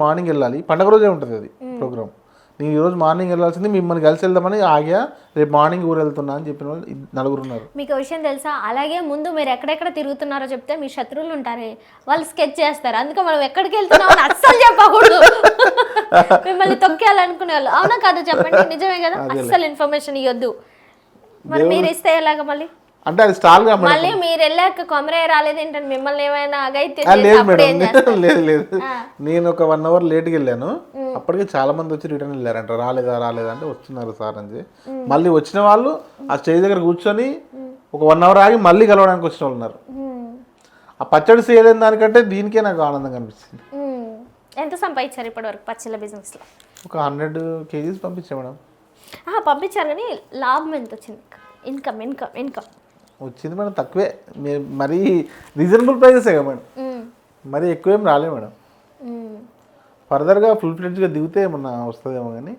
మార్నింగ్ వెళ్ళాలి, పండగ రోజే ఉంటుంది అది ప్రోగ్రామ్. నేను ఈరోజు మార్నింగ్ వెళ్ళాల్సింది, మిమ్మల్ని కలిసి వెళ్దామని ఆగా, రేపు మార్నింగ్ ఊరు వెళ్తున్నా అని చెప్పిన వాళ్ళు 4 ఉన్నారు. మీకు విషయం తెలుసా? అలాగే ముందు మీరు ఎక్కడెక్కడ తిరుగుతున్నారో చెప్తే మీ శత్రువులు ఉంటారే వాళ్ళు స్కెచ్ చేస్తారు. అందుకే మనం ఎక్కడికి వెళ్తున్నాం అని అస్సలు చెప్పకూడదు. మిమ్మల్ని తొక్కేయాలనుకునే వాళ్ళు. అవునా కాదు చెప్పండి, నిజమే కదా? అస్సలు ఇన్ఫర్మేషన్ ఇవ్వద్దు. మరి మీరు ఇస్తే ఎలాగ మళ్ళీ? అంటే అది స్టాల్ గా మళ్ళీ మీరు వెళ్ళాక కొమరయ్య రాలేదు ఏంటంటే మిమ్మల్ని ఏమైనా అగైతే? లేదు నేను ఒక 1 hour లేట్కి వెళ్ళాను. అప్పటికే చాలా మంది వచ్చి రిటర్న్ వెళ్ళారంట. రాలేదా అంటే వస్తున్నారు సార్ అని. మళ్ళీ వచ్చిన వాళ్ళు ఆ స్టేజ్ దగ్గర కూర్చొని ఒక 1 hour ఆగి మళ్ళీ కలవడానికి వచ్చిన వాళ్ళు ఉన్నారు. ఆ పచ్చడి సేల్ అయిన దానికంటే దీనికే నాకు ఆనందంగా అనిపిస్తుంది. ఎంత సంపాదించారు ఇప్పటి వరకు పచ్చళ్ళ బిజినెస్ లో? ఒక 100 kgs పంపించా మేడం. పంపించారు కానీ లాభం ఎంత వచ్చింది? ఇన్కమ్ వచ్చింది మేడం తక్కువే, మరీ రీజనబుల్ ప్రైజెసే కదా మేడం, మరీ ఎక్కువేం రాలే మేడం. ఫర్దర్గా ఫుల్ ఫ్లెడ్జ్గా దిగితే ఏమన్నా వస్తుందేమో కానీ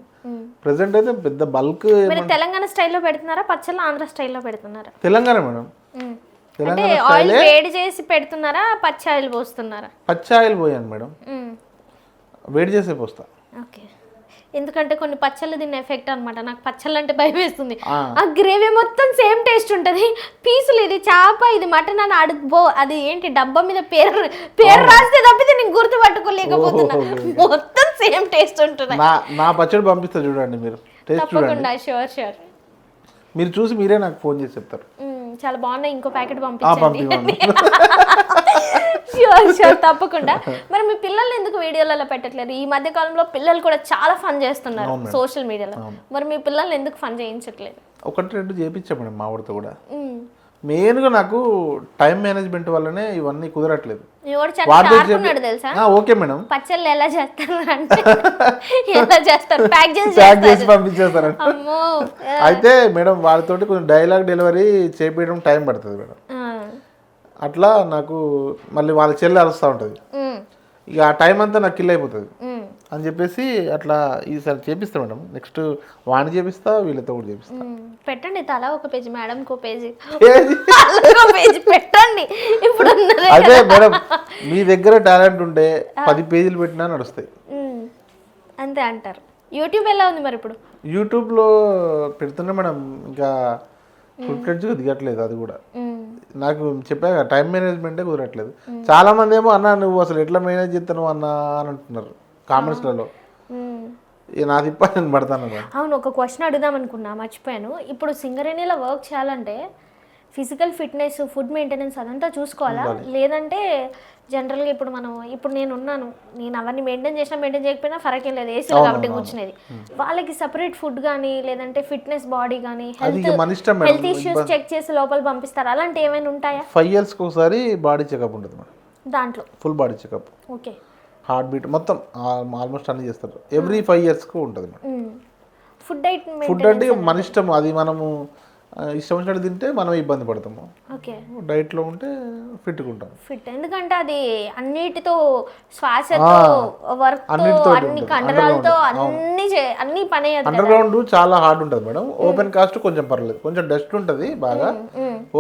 ప్రెసెంట్ అయితే పెద్ద బల్క్. తెలంగాణ స్టైల్లో పెడుతున్నారా పచ్చళ్ళు, ఆంధ్ర స్టైల్లో పెడుతున్నారా? తెలంగాణ మేడం. ఆయిల్ వేడి చేసి పెడుతున్నారా, పచ్చి ఆయిల్ పోస్తున్నారా? పచ్చి ఆయిల్ పోయాను మేడం, వేడి చేసే పోస్తా. ఓకే. ఎందుకంటే కొన్ని పచ్చళ్ళు తిన్న ఎఫెక్ట్ అనమాట. నాకు పచ్చళ్ళు అంటే భయం వేస్తుంది. ఆ గ్రేవీ మొత్తం సేమ్ టేస్ట్ ఉంటుంది. పీసులు ఇది చేప ఇది మటన్ అని అడుగుబో, అది ఏంటి డబ్బా మీద పేరు రాస్తే తప్పితే నేను గుర్తుపట్టుకోలేకపోతున్నా. మొత్తం సేమ్ టేస్ట్ ఉంటుంది. నా పచ్చడి పంపిస్తా చూడండి మీరు, తప్పకుండా. షూర్ మీరు చూసి మీరే నాకు ఫోన్ చేసి చెప్తారు. చాలా బాగున్నాయి, ఇంకో ప్యాకెట్ పంపించండి. షూర్ తప్పకుండా. మరి మీ పిల్లల్ని ఎందుకు వీడియోలలో పెట్టట్లేదు? ఈ మధ్య కాలంలో పిల్లలు కూడా చాలా ఫన్ చేస్తున్నారు సోషల్ మీడియాలో. మరి మీ పిల్లల్ని ఎందుకు ఫన్ చేయించట్లేదు? 1-2 చేయించాం మేడం మా ఊరితో కూడా. మెయిన్గా నాకు టైం మేనేజ్మెంట్ వల్లనే ఇవన్నీ కుదరట్లేదు. తెలుసా? Okay madam. పచ్చళ్ళు ఎలా చేస్తారు అంటే ఎలా చేస్తారు? ప్యాక్ చేసి పంపించేస్తారు. అయితే మేడం వాళ్ళతోటి కొంచెం డైలాగ్ డెలివరీ చేపించడం టైం పడుతుంది మేడం. అట్లా నాకు మళ్ళీ వాళ్ళ చెల్లి అరుస్తూ ఉంటుంది, ఇక ఆ టైం అంతా నాకు కిల్ అయిపోతుంది అని చెప్పేసి అట్లా ఈసారి చేపిస్తా మేడం. నెక్స్ట్ వాణి చేపిస్తా, వీళ్ళతో కూడా చేపిస్తా. పెట్టండి తలా ఒక పేజీ, మేడంకి ఒక పేజీ, ఏది? పేజీ పెట్టండి. ఇప్పుడు అదే మేడం, మీ దగ్గర టాలెంట్ ఉంటే 10 పేజీలు పెట్టినా నడుస్తాయి. అంతే అంటారు. యూట్యూబ్ ఎలా ఉంది మరి ఇప్పుడు? యూట్యూబ్లో పెడుతున్నా మేడం, ఇంకా ఫుల్ ఫ్లెడ్జ్గా దిగట్లేదు. అది కూడా నాకు చెప్పాక టైం మేనేజ్మెంటే కుదరట్లేదు. చాలా మంది ఏమో అన్న నువ్వు అసలు ఎట్లా మేనేజ్ చేస్తాను అన్న అని అంటున్నారు కామెంట్స్లలో. నా తిప్ప నేను పడతాను. అవును, ఒక క్వశ్చన్ అడుగుదాం అనుకున్నా, మర్చిపోయాను. ఇప్పుడు సింగరేణిలో వర్క్ చేయాలంటే ఫిజికల్ ఫిట్నెస్, ఫుడ్ మెయింటెనెన్స్ అదంతా చూసుకోవాలా? లేదంటే జనరల్గా ఇప్పుడు నేను ఉన్నాను, నేను అవన్నీ మెయింటైన్ చేయకపోయినా ఫరక్ ఏం లేదు, ఏసీలో కాబట్టి కూర్చునేది. వాళ్ళకి సపరేట్ ఫుడ్ కానీ లేదంటే ఫిట్నెస్ బాడీ కానీ హెల్త్ ఇష్యూస్ చెక్ చేసి లోపల పంపిస్తారు, అలాంటి ఏమైనా ఉంటాయా? 5 yearsకి ఒకసారి బాడీ చెకప్ ఉంటుంది మేడం. దాంట్లో full body checkup, okay, heart beat మొత్తం ఆల్మోస్ట్ అన్ని చేస్తారు. ఎవ్రీ 5 yearsకి ఉంటుంది మేడం. ఫుడ్ అంటే మన ఇష్టం, అది మనము ఇష్టం వచ్చినట్టు తింటే మనం ఇబ్బంది పడతాము. ఓకే, డైట్లో ఉంటే ఫిట్గా ఉంటాం. ఫిట్ ఎందుకంటే అది అన్నిటితో, శ్వాసతో, వర్క్తో, అన్ని కండరాలతో అన్ని పని. అండర్ గ్రౌండ్ చాలా హార్డ్ ఉంటుంది మేడం. ఓపెన్ కాస్ట్ కొంచెం పర్లేదు, కొంచెం డస్ట్ ఉంటుంది బాగా.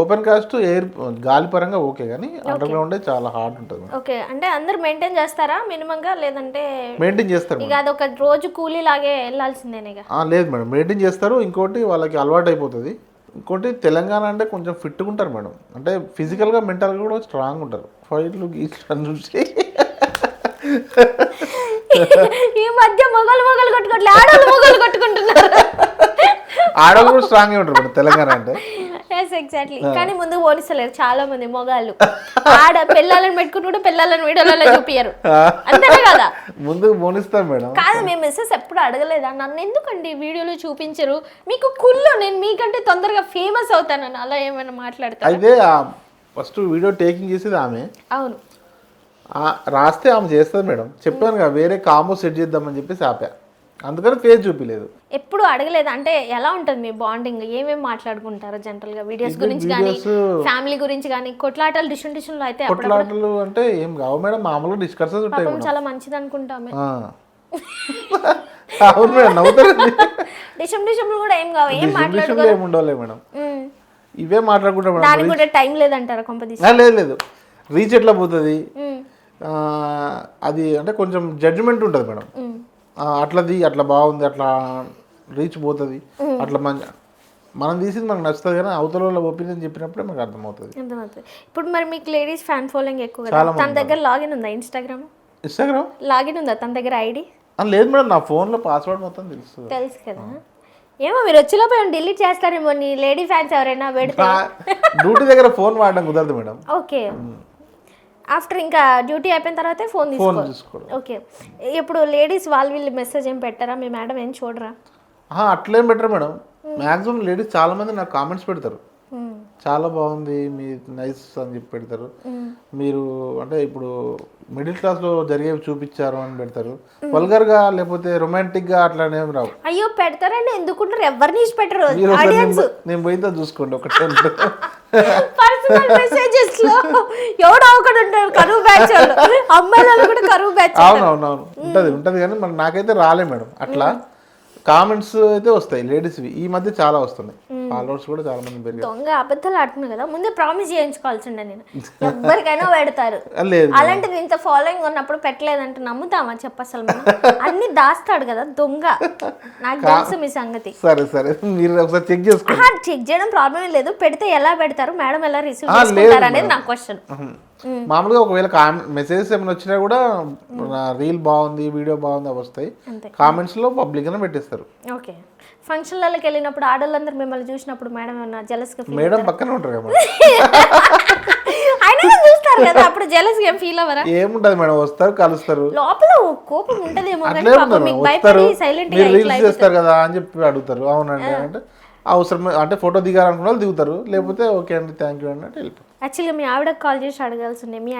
ఓపెన్ కాస్ట్ ఎయిర్ గాలి పరంగా ఓకే, కానీ అండర్ గ్రౌండ్ చాలా హార్డ్ ఉంటుంది. ఓకే, అంటే అందరు మెయింటైన్ చేస్తారా మినిమం గా? లేదంటే మెయింటైన్ చేస్తారు. ఇక అది ఒక రోజు కూలీ లాగే వెళ్ళాల్సిందేనే? లేదు మేడం, మెయింటైన్ చేస్తారు. ఇంకోటి వాళ్ళకి అలవాటు అయిపోతుంది. ఇంకోటి తెలంగాణ అంటే కొంచెం ఫిట్గా ఉంటారు మేడం, అంటే ఫిజికల్గా మెంటల్గా కూడా స్ట్రాంగ్ ఉంటారు. ఫైట్లు గీట్లు చూసి ఈ మధ్య మొగలు కొట్టుకోవట్లే, ఆడవాళ్ళు కొట్టుకుంటున్నారు. ఆడవాళ్ళు కూడా స్ట్రాంగ్ ఉంటారు మేడం తెలంగాణ అంటే. ఎగ్జాక్ట్లీ, కానీ ముందు పోనిస్తలేరు చాలా మంది మొగాళ్ళు. ఆడ పిల్లలను పెట్టుకుంటూ పిల్లలను వీడియోలలో చూపియరు, అంతేనే కదా? ముందుకు పోనిస్తారు మేడం. కాదు, మేము మెసేజ్ ఎప్పుడు అడగలేదా, నన్ను ఎందుకండి వీడియోలో చూపించరు, మీకు కుళ్ళు నేను మీకంటే తొందరగా ఫేమస్ అవుతానని అలా ఏమైనా మాట్లాడతారు? అయితే ఫస్ట్ వీడియో టేకింగ్ చేసేది ఆమె. అవును, రాస్తే ఆమె చేస్తుంది మేడం. చెప్పాను కదా, వేరే కాంబో సెట్ చేద్దామని చెప్పేసి ఆపా, అందుకని ఫేస్ చూపిలేదు. ఎప్పుడు అడగలేదు అంటే ఎలా ఉంటుంది మీ బాండింగ్? ఏమేమి మాట్లాడుకుంటారు జనరల్ గా? వీడియోస్ గురించి కానీ ఫ్యామిలీ గురించి కానీ? కొట్లాటలు డిషన్ లో అయితే కొట్లాటలు అంటే ఏం కావు మేడం, మామూలుగా డిస్కషన్స్ ఉంటాయి. చాలా మంచిది అనుకుంటామే. అవును మేడం, నవ్వుతారు. డిషన్ కూడా ఏం కావు, ఏం మాట్లాడుకోవాలి, ఏమి ఉండవులే మేడం, ఇవే మాట్లాడుకుంటాం మేడం. దానికి కూడా టైం లేదంటారా కొంపదీసి? లేదు, రీచ్ ఎట్లా పోతుంది అది అంటే కొంచెం జడ్జిమెంట్ ఉంటుంది మేడం. అట్లా బాగుంది, అట్లా రీచ్ పోతుంది, అట్లా మనం తీసింది మనకు నచ్చుతుంది, కానీ అవతల వాళ్ళ ఒపీనియన్ చెప్పినప్పుడే మనకు అర్థమవుతుంది. ఇప్పుడు మరి మీకు లేడీస్ ఫ్యాన్ ఫాలోయింగ్ ఎక్కువ కదా, తన దగ్గర లాగిన్ ఉందా? ఇన్స్టాగ్రామ్ లాగిన్ ఉందా తన దగ్గర ఐడి? లేదు మేడం, నా ఫోన్లో పాస్వర్డ్ మొత్తం తెలుసు కదా. ఏమో మీరు వచ్చేలోపు డిలీట్ చేస్తారేమో నీ లేడీ ఫ్యాన్స్ ఎవరైనా పెడితే. డ్యూటీ దగ్గర ఫోన్ వాడడం కుదరదు మేడం. ఓకే, ఆఫ్టర్ ఇంకా డ్యూటీ అయిపోయిన తర్వాత ఫోన్ తీసుకోవాలి. ఓకే, ఇప్పుడు లేడీస్ వీళ్ళు మెసేజ్ ఏం పెట్టారా? మీ మేడం ఏం చూడరా? అట్లేం పెట్టరు మేడం. మ్యాక్సిమం లేడీస్ చాలా మంది నాకు కామెంట్స్ పెడతారు, చాలా బాగుంది, మీ నైస్ అని చెప్పి పెడతారు. మీరు అంటే ఇప్పుడు మిడిల్ క్లాస్లో జరిగేవి చూపించారు అని పెడతారు. వల్గర్గా లేకపోతే రొమాంటిక్గా అట్లానేం రావు. అయ్యో పెడతారండి, ఎందుకుంటారు, ఎవరిని పెట్టరు. నేను పోయితే చూసుకోండి ఒకటే పర్సనల్ మెసేజెస్ లో ఎవడో ఒకడు ఉంటారు కరువు బ్యాచ్ వాళ్ళు, అమ్మాయిలు కూడా కరువు బ్యాచ్. అవునవునవును, ఉంటది కానీ మరి నాకైతే రాలే మేడం అట్లా. కామెంట్స్ అయితే వస్తాయి లేడీస్వి, ఈ మధ్య చాలా వస్తున్నాయి. ఫాలోవర్స్ కూడా చాలా మంది పెరిగారు. దొంగ అబద్ధాలు ఆడుతున్నాయి కదా, ముందే ప్రామిస్ చేయించుకోవాల్సిండే. నేను ఎవరికైనా పెడతారు, అలాంటిది ఇంత ఫాలోయింగ్ ఉన్నప్పుడు పెట్టలేదంటే నమ్ముతామా చెప్ప? అసలు అన్ని దాస్తాడు కదా దొంగ, నాకు తెలుసు మీ సంగతి. సరే మీరు ఒకసారి చెక్ చేసుకోండి. చెక్ చేయడం ప్రాబ్లం లేదు, పెడితే ఎలా పెడతారు మేడం, ఎలా రిసీవ్ చేసుకుంటారు అనేది నా క్వశ్చన్. మామూలుగా ఒకవేళ మెసేజెస్ ఏమైనా వచ్చినా కూడా రీల్ బాగుంది, వీడియో బాగుంది అవి వస్తాయి. కామెంట్స్ లో పబ్లిక్ గానే పెట్టేస్తారు. ఓకే, ఫంక్షన్లకి వెళ్ళినప్పుడు ఆడవాళ్ళందరూ మిమ్మల్ని చూసినప్పుడు మేడం ఏమన్నా జెలస్ గా? మేడం పక్కన ఉంటారు కదా, అయినా చూస్తారు కదా, అప్పుడు జెలస్ గా ఫీల్ అవ్వరా? ఏముంటది మేడం, వస్తారు కలుస్తారు, లోపల కోపం ఉంటదేమో చేస్తారు కదా అని చెప్పి అడుగుతారు. అవునండి అంటే అవసరం అంటే ఫోటో దిగాలనుకున్న వాళ్ళు దిగుతారు, లేకపోతే ఓకే అండి థ్యాంక్ యూ అన్నట్టు వెళ్ళిపోతారు. యాక్చువల్గా మీ ఆవిడకి కాల్ చేసి అడగాల్సిందే, మీ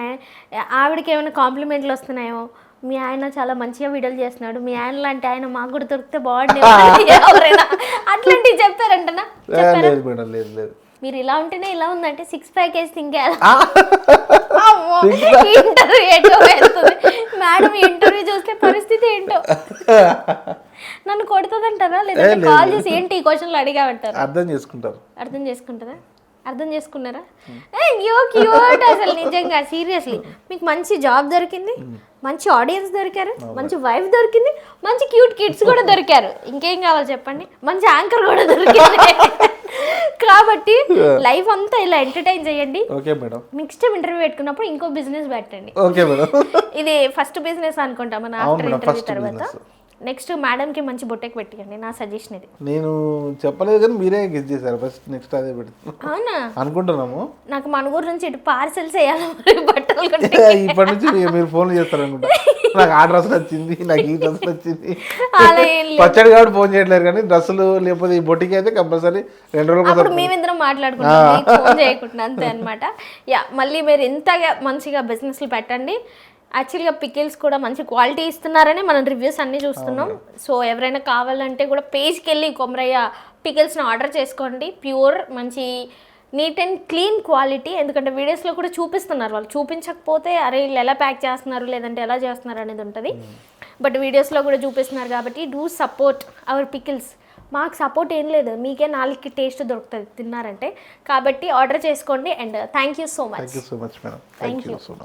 ఆవిడకి ఏమైనా కాంప్లిమెంట్లు వస్తున్నాయో, మీ ఆయన చాలా మంచిగా వీడియోలు చేస్తున్నాడు, మీ ఆయన లాంటి ఆయన మాకు కూడా దొరికితే బాగుండే ఎవరైనా అట్లాంటివి చెప్పారంటనా? లేదు మేడం, లేదు మీరు ఇలా ఉంటేనే ఇలా ఉందంటే 6 ప్యాక్ వేసి తింగేయాలి. ఆ! ఇంటర్వ్యూ ఏంటో వెళ్తుంది మేడం, ఇంటర్వ్యూ చూస్తే పరిస్థితి ఏంటో. నన్ను కొడుతుందంటారా లేదంటే కాల్ చేసి ఏంటి ఈ క్వశ్చన్లు అడిగామంటారు? అర్థం చేసుకుంటారు. అర్థం చేసుకుంటారా? అర్థం చేసుకున్నారా? అయ్యో క్యూట్ అసలు నిజంగా సీరియస్లీ. మీకు మంచి జాబ్ దొరికింది, మంచి ఆడియన్స్ దొరికారు, మంచి వైఫ్ దొరికింది, మంచి క్యూట్ కిడ్స్ కూడా దొరికారు. ఇంకేం కావాలి చెప్పండి? మంచి యాంకర్ కూడా దొరికింది. కాబట్టి లైఫ్ అంతా ఇలా ఎంటర్టైన్ చేయండి. Okay madam. Next time interview పెట్టుకున్నప్పుడు ఇంకో బిజినెస్ పెట్టండి. Okay madam. ఇది ఫస్ట్ బిజినెస్ అనుకుంటా మన అవును ఆఫ్టర్ మేడం, ఇంటర్వ్యూ ఫస్ట్ తర్వాత. బిజినెస్. నెక్స్ట్ మేడంకి మంచి బొట్టెకి పెట్టియండి, నా సజెషన్ ఇది. నేను చెప్పలేదు కానీ మీరే గెస్ చేశారు. ఫస్ట్ నెక్స్ట్ అదే పెడుతున్నాం అవునా? అనుకుంటున్నాము. నాకు మనగూరు నుంచి ఇటు పార్సెల్స్ వేయాలి మరి బట్టలు కొంటే. ఇప్పటి నుంచి మీరు ఫోన్లు చేస్తారు అనుకుంటా. నాకు ఆ డ్రెస్ నచ్చింది, నాకు ఈ డ్రెస్ నచ్చింది. అలా ఏం లేదు. పచ్చడి కాబట్టి ఫోన్ చేయట్లేదు కానీ డ్రెస్సులు లేకపోతే ఈ బొట్టికి అయితే కంపల్సరీ 2 రోజులు అప్పుడు మేమిద్దరం మాట్లాడుకుంటాం, మీకు ఫోన్ చేయకుండా, అంతే అనమాట. యా, మళ్ళీ మీరు ఎంతగా మంచిగా బిజినెస్లు పెట్టండి. యాక్చువల్గా పికిల్స్ కూడా మంచి క్వాలిటీ ఇస్తున్నారని మనం రివ్యూస్ అన్నీ చూస్తున్నాం. సో ఎవరైనా కావాలంటే కూడా పేజ్కి వెళ్ళి కొమరయ్య పికిల్స్ని ఆర్డర్ చేసుకోండి. ప్యూర్ మంచి నీట్ అండ్ క్లీన్ క్వాలిటీ. ఎందుకంటే వీడియోస్లో కూడా చూపిస్తున్నారు, వాళ్ళు చూపించకపోతే అరే వీళ్ళు ఎలా ప్యాక్ చేస్తున్నారు లేదంటే ఎలా చేస్తున్నారు అనేది ఉంటుంది. బట్ వీడియోస్లో కూడా చూపిస్తున్నారు కాబట్టి డూ సపోర్ట్ అవర్ పికిల్స్. మాకు సపోర్ట్ ఏం లేదు, మీకే 4కి టేస్ట్ దొరుకుతుంది తిన్నారంటే. కాబట్టి ఆర్డర్ చేసుకోండి. And thank you so much. Thank you so much madam. Thank you so much.